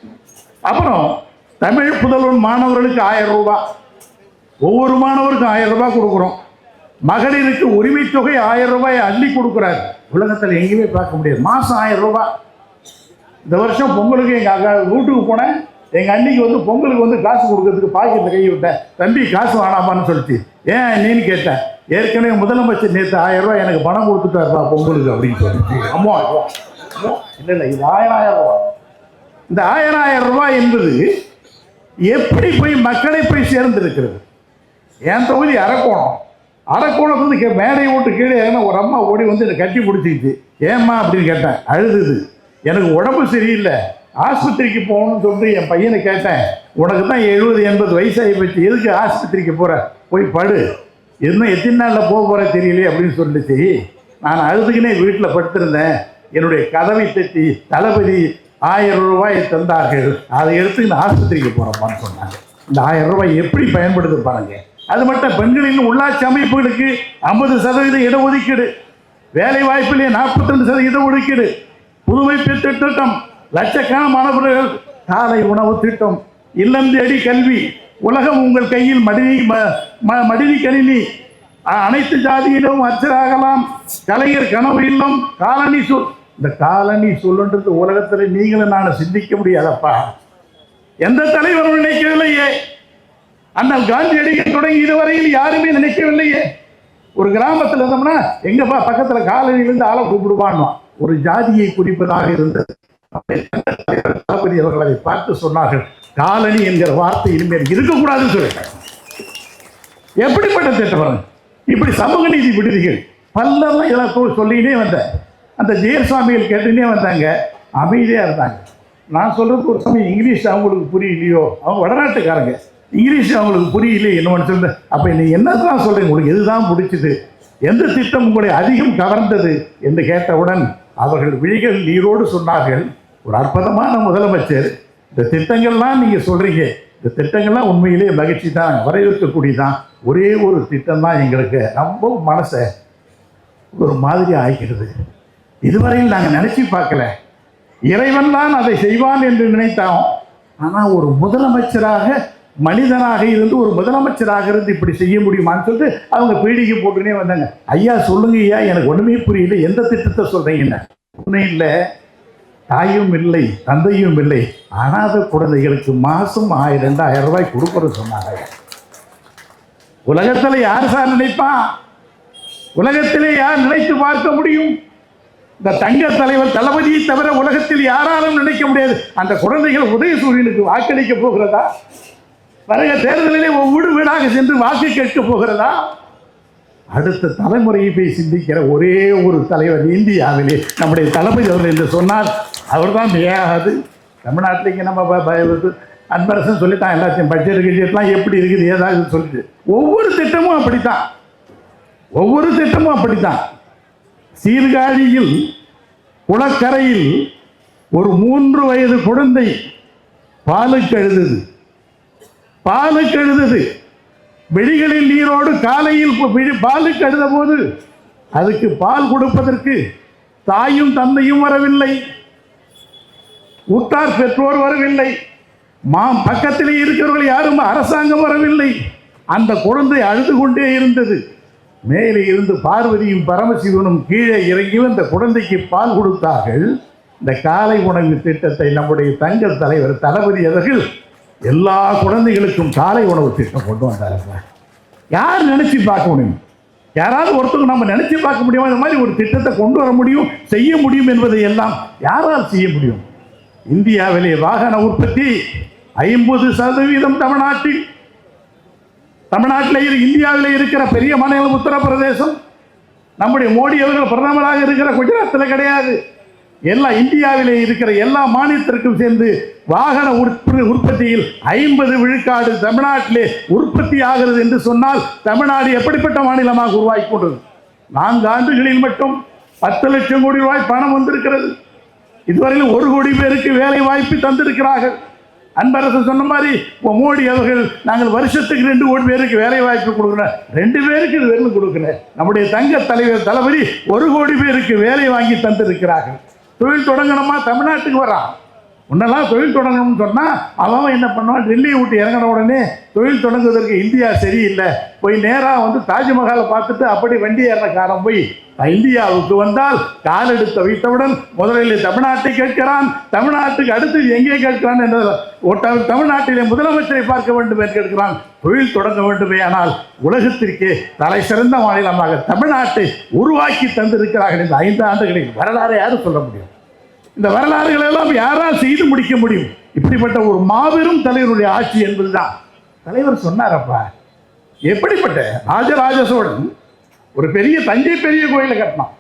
அப்புறம் தமிழ் புதல்வன் மாணவர்களுக்கு 1000 ரூபாய், ஒவ்வொரு மாணவருக்கும் 1000 ரூபாய் கொடுக்குறோம். மகளிருக்கு உரிமை தொகை 1000 ரூபாயை அள்ளி கொடுக்குறாரு. உலகத்தில் எங்கேயுமே பார்க்க முடியாது. மாதம் 1000 ரூபாய். இந்த வருஷம் பொங்கலுக்கு எங்கள் வீட்டுக்கு போனேன். எங்கள் அன்னைக்கு வந்து பொங்கலுக்கு வந்து காசு கொடுக்கறதுக்கு பாக்கெட்டில் கை விட்டேன். தம்பி காசு வேணாமான்னு சொல்லிச்சு. ஏன் நீன்னு கேட்டேன். ஏற்கனவே முதலமைச்சர் நேற்று 1000 ரூபாய் எனக்கு பணம் கொடுத்துட்டாருப்பா பொங்கலுக்கு அப்படின்னு சொல்லிச்சு. அம்மா இல்லை, இது 1000 ரூபாய். இந்த 1000 ரூபாய் என்பது எப்படி போய் மக்களை போய் சேர்ந்திருக்கிறது? என் தொகுதி அரக்கோணத்துக்கு மேடை ஓட்டு கீழே ஒரு அம்மா ஓடி வந்து என்னை கட்டி பிடிச்சிக்கிச்சு. ஏம்மா அப்படின்னு கேட்டேன். அழுதுது. எனக்கு உடம்பு சரியில்லை, ஆஸ்பத்திரிக்கு போகணும்னு சொல்லிட்டு என் பையனை கேட்டேன். உனக்கு தான் 70-80 வயசாகி போச்சு, எதுக்கு ஆஸ்பத்திரிக்கு போகிற, போய் படு, இன்னும் எத்தனை நாளில் போக போகிற தெரியலையே அப்படின்னு சொல்லிச்சு. நான் அழுதுக்குன்னே வீட்டில் படுத்திருந்தேன். என்னுடைய கதவை தட்டி தளபதி 1000 ரூபாயை தந்தார்கள், அதை எடுத்து இந்த ஆஸ்பத்திரிக்கு போகிறப்பான்னு சொன்னாங்க. இந்த 1000 ரூபாய் எப்படி பயன்படுது பாருங்க. அது மட்டும் பெண்களின் உள்ளாட்சி அமைப்புகளுக்கு 50% இடஒதுக்கீடு, வேலை வாய்ப்பிலே 42% ஒதுக்கீடு, புதுமை திட்டம், லட்சக்கணக்கான மாணவர்கள் காலை உணவு திட்டம், இல்லம் தேடி கல்வி, உலகம் உங்கள் கையில், மடிதி கணினி, அனைத்து ஜாதியிலும் அச்சராகலாம், கலைஞர் கனவு இல்லம், காலனி சொல். இந்த காலனி சொல்லுன்றது உலகத்தில் நீங்களும் நான் சிந்திக்க முடியாதப்பா. எந்த தலைவரும் நினைக்கவில்லையே. அண்ணல் காந்தியடிகள் தொடங்கி இதுவரையில் யாருமே நினைக்கவில்லையே. ஒரு கிராமத்தில் இருந்தோம்னா எங்கப்பா பக்கத்தில் காலனியிலிருந்து ஆளை கூப்பிடுவான்வான். ஒரு ஜாதியை குறிப்பதாக இருந்தது. தளபதி அவர்கள் அதை பார்த்து சொன்னார்கள், காலனி என்கிற வார்த்தை இனிமேல் இருக்கக்கூடாதுன்னு சொல்லிட்டாங்க. எப்படிப்பட்ட திட்டம்! இப்படி சமூக நீதி விடுதிகள் பல்லெல்லாம் இதெல்லாம் சொல்லினே வந்தேன். அந்த ஜெயசாமிகள் கேட்டுனே வந்தாங்க, அமைதியாக இருந்தாங்க. நான் சொல்றது ஒரு சமயம் இங்கிலீஷ் அவங்களுக்கு புரியலையோ, அவங்க வடநாட்டுக்காரங்க, இங்கிலீஷ் அவங்களுக்கு புரியலையே என்னன்னு சொல்ல. அப்போ நீ என்னதான் சொல்றீங்க, உங்களுக்கு எதுதான் பிடிச்சது, எந்த திட்டம் உங்களை அதிகம் கவர்ந்தது என்று கேட்டவுடன் அவர்கள் விழிகள் நீரோடு சொன்னார்கள், ஒரு அற்புதமான முதலமைச்சர், இந்த திட்டங்கள்லாம் நீங்கள் சொல்கிறீங்க, இந்த திட்டங்கள்லாம் உண்மையிலே மகிழ்ச்சி தான், வரவேற்கக்கூடியதான். ஒரே ஒரு திட்டம் தான் எங்களுக்கு ரொம்ப மனசை ஒரு மாதிரி ஆகிக்கிறது. இதுவரையில் நாங்கள் நினச்சி பார்க்கல. இறைவன் தான் அதை செய்வான் என்று நினைத்தோம். ஆனால் ஒரு முதலமைச்சராக, மனிதனாக இருந்து ஒரு முதலமைச்சராக இருந்து இப்படி செய்ய முடியுமான்னு சொல்லிட்டு அவங்க பீடிகை போட்டுனே வந்தாங்க. ஐயா சொல்லுங்க ஐயா, எனக்கு ஒன்றுமே புரியல, எந்த திட்டத்தை சொல்கிறீங்கன்னு. ஒன்றும் இல்லை, தாயும் இல்லை தந்தையும் இல்லை, அனாதை குழந்தைகளுக்கு மாதம் 1000-2000 ரூபாய் கொடுக்குறது சொன்னாங்க. உலகத்தில் யார் சார் நினைப்பான்? உலகத்திலே யார் நினைத்து பார்க்க முடியும்? இந்த தங்க தலைவர் தளபதியை தவிர உலகத்தில் யாராலும் நினைக்க முடியாது. அந்த குழந்தைகள் உதயசூரியனுக்கு வாக்களிக்க போகிறதா? வருக தேர்தலிலே ஒவ்வொரு வீடாக சென்று வாக்கு கேட்க போகிறதா? அடுத்த தலைமுறையை போய் சிந்திக்கிற ஒரே ஒரு தலைவர் இந்தியாவிலே நம்முடைய தளபதி அவர்கள் என்று சொன்னால் அவர் தான் மிகையாகாது. தமிழ்நாட்டில் இங்கே நம்ம அன்பரசன் சொல்லிட்டான், எல்லாத்தையும் பட்ஜெட்லாம் எப்படி இருக்குது ஏதாவது சொல்லிட்டு ஒவ்வொரு திட்டமும் அப்படித்தான், ஒவ்வொரு திட்டமும் அப்படித்தான். சீர்காழியில் குளக்கரையில் ஒரு 3 வயது குழந்தை பாலுக்கு எழுதது. வெளிகளில் நீரோடு காலையில் பாலுக்கு எழுத போது அதுக்கு பால் கொடுப்பதற்கு தாயும் தந்தையும் வரவில்லை, உற்றார் பெற்றோர் வரவில்லை, பக்கத்திலே இருக்கிறவர்கள் யாரும் அரசாங்கம் வரவில்லை. அந்த குழந்தை அழுது கொண்டே இருந்தது. மேலே இருந்து பார்வதியும் பரமசிவனும் கீழே இறங்கி அந்த குழந்தைக்கு பால் கொடுத்தார்கள். இந்த காலை உணவு திட்டத்தை நம்முடைய தங்க தலைவர் தளபதி அவர்கள் எல்லா குழந்தைகளுக்கும் காலை உணவு திட்டம் கொண்டு வந்தார்கள். யார் நினைச்சு பார்க்க முடியும்? யாராவது ஒருத்தவங்க நம்ம நினைச்சு பார்க்க முடியுமா? இந்த மாதிரி ஒரு திட்டத்தை கொண்டு வர முடியும், செய்ய முடியும் என்பதை எல்லாம் யாரால் செய்ய முடியும்? இந்தியாவிலே வாகன உற்பத்தி 50% தமிழ்நாட்டில் இந்தியாவில் இருக்கிற பெரிய மாநிலம் உத்தரப்பிரதேசம். நம்முடைய மோடி அவர்கள் பிரதமராக இருக்கிற குஜராத்தில் கிடையாது. எல்லா இந்தியாவிலே இருக்கிற எல்லா மாநிலத்திற்கும் சேர்ந்து வாகன உற்பத்தியில் 50 விழுக்காடு தமிழ்நாட்டிலே உற்பத்தி ஆகிறது என்று சொன்னால் தமிழ்நாடு எப்படிப்பட்ட மாநிலமாக உருவாக்கி கொண்டது? 4 ஆண்டுகளில் மட்டும் 10 லட்சம் கோடி ரூபாய் பணம் வந்திருக்கிறது. இதுவரையில் 1 கோடி பேருக்கு வேலை வாய்ப்பு தந்திருக்கிறார்கள். அன்பரசு சொன்ன மாதிரி மோடி அவர்கள் நாங்கள் வருஷத்துக்கு 2 கோடி பேருக்கு வேலை வாய்ப்பு கொடுக்குறோம். 2 பேருக்கு இது வெறும் கொடுக்கல. நம்முடைய தங்க தலைவர் தளபதி 1 கோடி பேருக்கு வேலை வாங்கி தந்திருக்கிறார்கள். தொழில் தொடங்கணுமா தமிழ்நாட்டுக்கு வரான். முன்னெல்லாம் தொழில் தொடங்கணும்னு சொன்னால் அவன் என்ன பண்ணுவான், டெல்லியை விட்டு இறங்கின உடனே தொழில் தொடங்குவதற்கு இந்தியா சரியில்லை, போய் நேராக தாஜ்மஹாலை பார்த்துட்டு அப்படி வண்டி ஏறின காரம் போய் இந்தியாவுக்கு வந்தால் கால் எடுத்து வைத்தவுடன் முதலில் தமிழ்நாட்டை கேட்கிறான், தமிழ்நாட்டுக்கு அடுத்து எங்கே கேட்கிறான் என்ற தமிழ்நாட்டிலே முதலமைச்சரை பார்க்க வேண்டும் என்று கேட்கிறான். தொழில் தொடங்க வேண்டுமே ஆனால் உலகத்திற்கே தலை சிறந்த மாநிலமாக தமிழ்நாட்டை உருவாக்கி தந்திருக்கிறார்கள். இந்த 5 ஆண்டுகளில் வரலாறு யாரும் சொல்ல முடியும்? இந்த வரலாறுகள் எல்லாம் யாரால் செய்து முடிக்க முடியும்? இப்படிப்பட்ட ஒரு மாபெரும் தலைவருடைய ஆட்சி என்பதுதான். தலைவர் சொன்னாரப்பா, எப்படிப்பட்ட ராஜராஜ சோழன் ஒரு பெரிய தஞ்சை பெரிய கோயிலை கட்டினான்,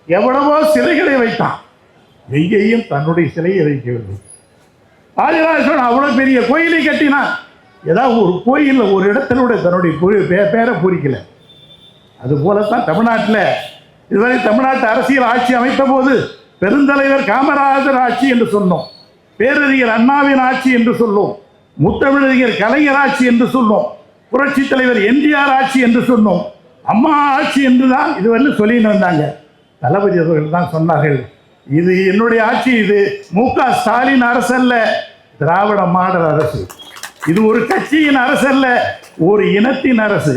எவ்வளவோ சிலைகளை வைத்தான், எங்கேயும் தன்னுடைய சிலையை வைக்கவில்லை. ராஜராஜ சோழன் அவ்வளவு பெரிய கோயிலை கட்டினான், ஏதாவது ஒரு கோயிலில் ஒரு இடத்தினுடைய தன்னுடைய பேரை பூரிக்கல. அதுபோலத்தான் தமிழ்நாட்டில் இதுவரை தமிழ்நாட்டு அரசியல் ஆட்சி அமைத்த போது பெருந்தலைவர் காமராஜர் ஆட்சி என்று சொன்னோம், பேரறிஞர் அண்ணாவின் ஆட்சி என்று சொல்லும், முத்தமிழறிஞர் கலைஞர் ஆட்சி என்று சொன்னோம், புரட்சி தலைவர் எம்ஜிஆர் ஆட்சி என்று சொன்னோம், அம்மா ஆட்சி என்று தான் இதுவரை சொல்லின்னு வந்தாங்க. தளபதி அவர்கள் தான் சொன்னார்கள், இது என்னுடைய ஆட்சி, இது மு க ஸ்டாலின் அரசு அல்ல, திராவிட மாடல் அரசு. இது ஒரு கட்சியின் அரசு அல்ல, ஒரு இனத்தின் அரசு.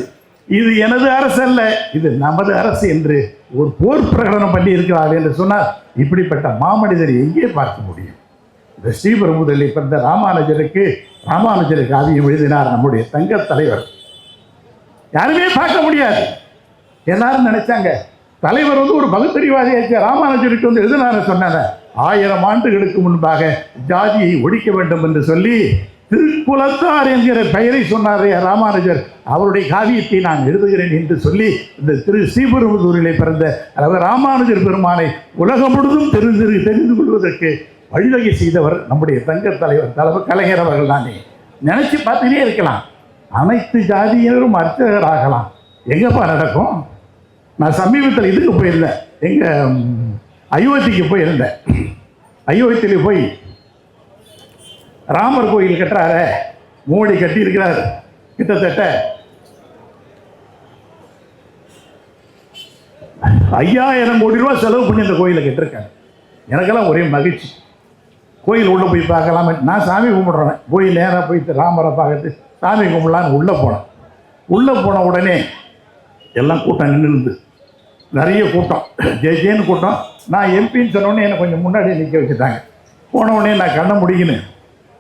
இது எனது அரசு அல்ல, இது நமது அரசு என்று ஒரு போர் பிரகடனம் பண்ணி இருக்கிறார்கள் என்று சொன்னால் இப்படிப்பட்ட மாமனிதரை எங்கே பார்க்க முடியும்? இந்த ஸ்ரீபெரும்புதூரில் பிறந்த ராமானுஜருக்கு காவியம் எழுதினார் நம்முடைய தங்க தலைவர். யாருமே பார்க்க முடியாது. எல்லாரும் நினைச்சாங்க தலைவர் ஒரு பகுத்தறிவாதியாச்சு, ராமானுஜருக்கு எழுதினார சொன்னாங்க 1000 ஆண்டுகளுக்கு முன்பாக ஜாதியை ஒழிக்க வேண்டும் என்று சொல்லி திருக்குலத்தார் என்கிற பெயரை சொன்னாரே ராமானுஜர், அவருடைய காவியத்தை நான் எழுதுகிறேன் என்று சொல்லி இந்த ஸ்ரீபெரும்புதூரிலே பிறந்த ராமானுஜர் பெருமானை உலகம் முழுதும் தெரிந்து கொள்வதற்கு வழிவகை செய்தவர் நம்முடைய தங்க தலைவர் கலைஞர் அவர்கள் தானே. நினைச்சு பார்த்துட்டே இருக்கலாம், அனைத்து ஜாதியினரும் அர்ச்சகர் ஆகலாம். எங்கப்பா நடக்கும்? நான் சமீபத்தில் இதுக்கு போயிருந்தேன், எங்க அயோத்திக்கு போயிருந்தேன். அயோத்தியில் போய் ராமர் கோயில் கட்டுறாரு, மோடி கட்டி இருக்கிறார். கிட்டத்தட்ட 5000 கோடி ரூபாய் செலவு பண்ணி அந்த கோயிலை கட்டிருக்காங்க. எனக்கெல்லாம் ஒரே மகிழ்ச்சி. கோயில் உள்ளே போய் பார்க்கலாமே, நான் சாமி கும்பிட்றேன். போய் நேராக போய் ராமரை பார்க்கறது சாமி கும்பிடலான்னு உள்ளே போனேன். உள்ளே போன உடனே எல்லாம் கூட்டம் நின்றுருந்து, நிறைய கூட்டம், ஜேன்னு கூட்டம். நான் எம்பின்னு சொன்னோடனே என்னை கொஞ்சம் முன்னாடி நிற்க வச்சுட்டாங்க. போன உடனே நான் கண்ண முடிக்கணும்.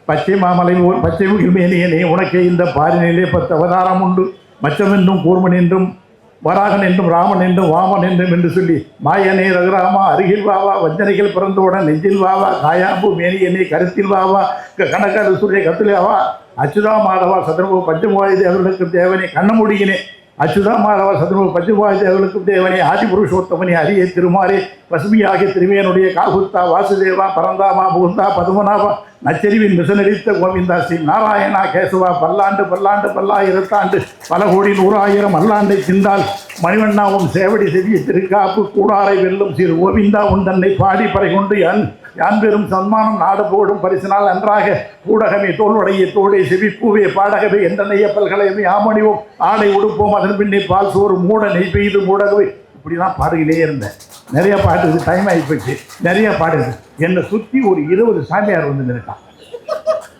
பச்சை மாமலை பச்சை மேனியனே உனக்கே இந்த பாரினிலே 10 அவதாரம் உண்டு, மச்சமென்றும் கூர்மன் என்றும் வராகன் என்றும் ராமன் என்றும் வாமன் என்றும் என்று சொல்லி மாயனே ரகுராமா அருகில் வாவா, வஞ்சனைகள் பிறந்தவுடன் நெஞ்சில் வாவா, காயாம்பு மேனியனே கருத்தில் வாவா, கணக்காடு சூரிய கத்துலேவா, அச்சுதா மாதவா சதுரபு பஞ்சமுவாயுதே அவர்களுக்கு தேவனே கண்ண முடிகினே, அச்சுதா மாதவா சதுரபு பஞ்சமுவாயுதே அவர்களுக்கு தேவனே, ஆதி புருஷோத்தமனே அரிய திருமாரே பசுமையாகிய திருமையனுடைய காகுத்தா வாசுதேவா பரந்தாமா புகுந்தா பதுமனாவா நச்சரிவின் மிசனடித்த கோவிந்தா ஸ்ரீ நாராயணா கேசவா பல்லாண்டு பல்லாண்டு பல்லாயிரத்தாண்டு பல கோடி 100,000 அல்லாண்டை சிந்தால் மணிவண்ணாவும் சேவடி செவிய திருக்காப்பு கூடாரை வெல்லும் சிறு கோவிந்தா உன் தன்னை பாடி பறை கொண்டு யான் பெரும் சன்மானம் நாடு போடும் பரிசினால் நன்றாக கூடகமே தோல்வடைய தோடை செவிப்பூவே பாடகவே எந்தனைய பல்கலையுமே ஆமணிவோம் ஆடை உடுப்போம் அதன் பின்னே பால் சோறு மூட நெய் பெய்து மூடகவே இப்படிலாம் பாடுகிட்டே இருந்தேன். நிறைய பாட்டு, டைம் ஆகி போச்சு, நிறைய பாடுது. என்னை சுற்றி ஒரு 20 சாமியார் வந்து நினைட்டான்.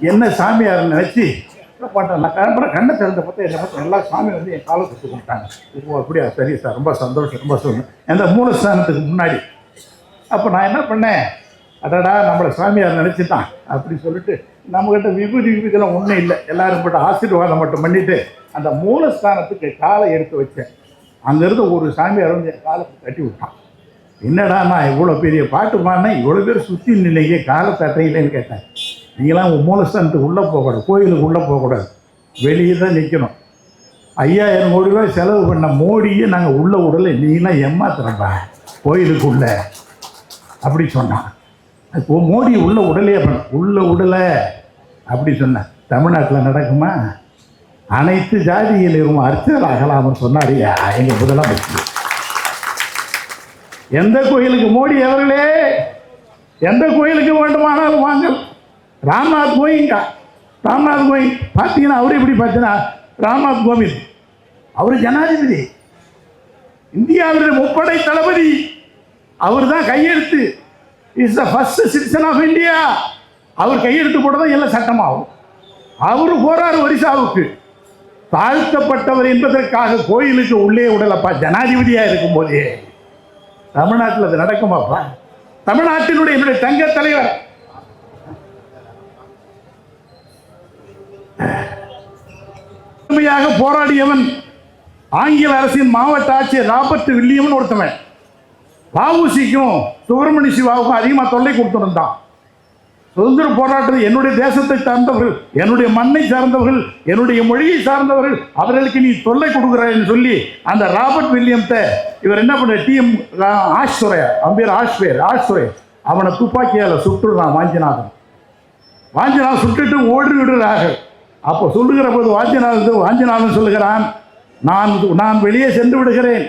என்ன சாமியார் நினச்சி பாட்டேன். நான் கிளம்புறேன், கண்ணை திறந்த பார்த்தா என்னை பார்த்து எல்லா சாமியும் வந்து என் காலை கொடுத்து கொடுத்தாங்க. இப்போ அப்படியா, சரி சார், ரொம்ப சந்தோஷம், ரொம்ப சொன்னேன் அந்த மூலஸ்தானத்துக்கு முன்னாடி. அப்போ நான் என்ன பண்ணேன், அடடா நம்மளை சாமியார் நினச்சிட்டான் அப்படி சொல்லிட்டு நம்மக்கிட்ட விபூதிலாம் ஒன்றும் இல்லை, எல்லாரும் போட்டு ஆசீர்வாதம் மட்டும் பண்ணிவிட்டு அந்த மூலஸ்தானத்துக்கு காலை எடுத்து வச்சேன். அங்கேருந்து ஒரு சாமியார் வந்து என் காலை தட்டி விட்டான். என்னடா நான் இவ்வளோ பெரிய பாட்டு பாடினேன், இவ்வளோ பேர் சுற்றி நின்னைங்க காலை தட்டையிலேன்னு கேட்டேன். நீங்களாம் உங்கள் மூலஸ்தானத்துக்கு உள்ளே போகக்கூடாது, கோயிலுக்கு உள்ளே போகக்கூடாது, வெளியே தான் நிற்கணும். 5000 கோடி ரூபாய் செலவு பண்ண மோடியே நாங்கள் உள்ளே விடலை, நீங்களாம் ஏமாத்துறப்பா கோயிலுக்குள்ள அப்படி சொன்னான். இப்போ மோடி உள்ள உடலையே உள்ள உடலை அப்படி சொன்னேன். தமிழ்நாட்டில் நடக்குமா? அனைத்து ஜாதியிலும் அர்ச்சகர் ஆகலாம்னு சொன்னாரியா எங்கள் முதலமைச்சர். எந்த கோயிலுக்கு மோடி அவர்களே, எந்த கோயிலுக்கு வேண்டுமானாலும் வாங்க. ராம்நாத் கோவிந்த் பார்த்தீங்கன்னா அவரு எப்படி பார்த்தீங்கன்னா ராம்நாத் கோவிந்த் அவர் ஜனாதிபதி, இந்தியாவில் முப்படை தளபதி, அவர் தான் கையெழுத்து. Is the first citizen of India. அவர் கையெழுத்து போட்டதான் எல்லாம் சட்டமாகும். அவரு போறாரு ஒரிசாவுக்கு. தாழ்த்தப்பட்டவர் என்பதற்காக கோயிலுக்கு உள்ளே விடலப்பா. ஜனாதிபதியா இருக்கும் போதே தமிழ்நாட்டில் அது நடக்குமாப்பா? தமிழ்நாட்டினுடைய என்னுடைய தங்க தலைவர் போராடியவன் ஆங்கில அரசின் மாவட்ட ஆட்சியர் ராபர்ட் வில்லியம்னு ஒருத்தவன். வஉசிக்கும் சுப்பிரமணிய சிவாவுக்கும் அதிகமாக தொல்லை கொடுத்துருந்தான். சுதந்திர போராட்டத்தில் என்னுடைய தேசத்தை சார்ந்தவர்கள், என்னுடைய மண்ணை சார்ந்தவர்கள், என்னுடைய மொழியை சார்ந்தவர்கள், அவர்களுக்கு நீ தொல்லை கொடுக்குறான்னு சொல்லி அந்த ராபர்ட் வில்லியம்த்தை இவர் என்ன பண்ண டிஎம் ஆஷ்வே அவனை துப்பாக்கியால் சுட்டுறான். வாஞ்சிநாதன் சுட்டுட்டு ஓடி விடுறார்கள். அப்போ சொல்லுகிற போது வாஞ்சிநாதன் சொல்லுகிறான், நான் வெளியே சென்று விடுகிறேன்,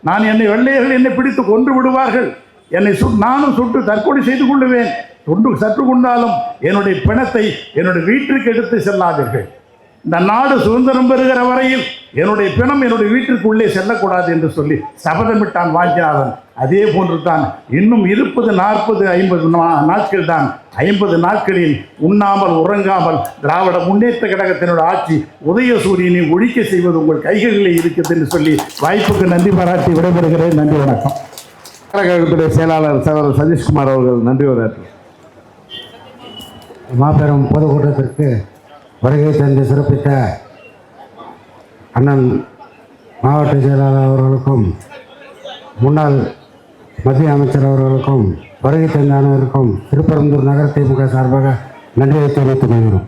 வெள்ளையர்கள் என்னை பிடித்து கொன்று விடுவார்கள், நானும் சுட்டு தற்கொலை செய்து கொள்ளுவேன், சற்று கொண்டாலும் என்னுடைய பிணத்தை என்னுடைய வீட்டிற்கு எடுத்து செல்லாதீர்கள், இந்த நாடு சுதந்திரம் பெறுகிற வரையில் என்னுடைய பிணம் என்னுடைய வீட்டிற்குள்ளே செல்லக்கூடாது என்று சொல்லி சபதமிட்டான் வாஞ்சிநாதன். அதே போன்று தான் இன்னும் இருப்பது 40-50 நாட்கள் தான். 50 நாட்களில் உண்ணாமல் உறங்காமல் திராவிட முன்னேற்ற கழகத்தினோட ஆட்சி உதயசூரியனை ஒழிக்க செய்வது உங்கள் கைகளிலே இருக்குது என்று சொல்லி வாய்ப்புக்கு நன்றி பாராட்டி விடைபெறுகிறேன். நன்றி, வணக்கம்.
கழகத்துடைய செயலாளர் சகோதரர் சதீஷ்குமார் அவர்கள் நன்றி உரையாற்று.
மாபெரும் பொதுக்கூட்டத்திற்கு வருகை தந்து சிறப்பித்த அண்ணன் மாவட்ட செயலாளர் அவர்களுக்கும் முன்னாள் மத்திய அமைச்சர் அவர்களுக்கும் வருகை தந்த அனைவருக்கும் திருப்பரங்குன்றம் நகர திமுக சார்பாக நன்றியை தெரிவித்துக் கொள்கிறோம்.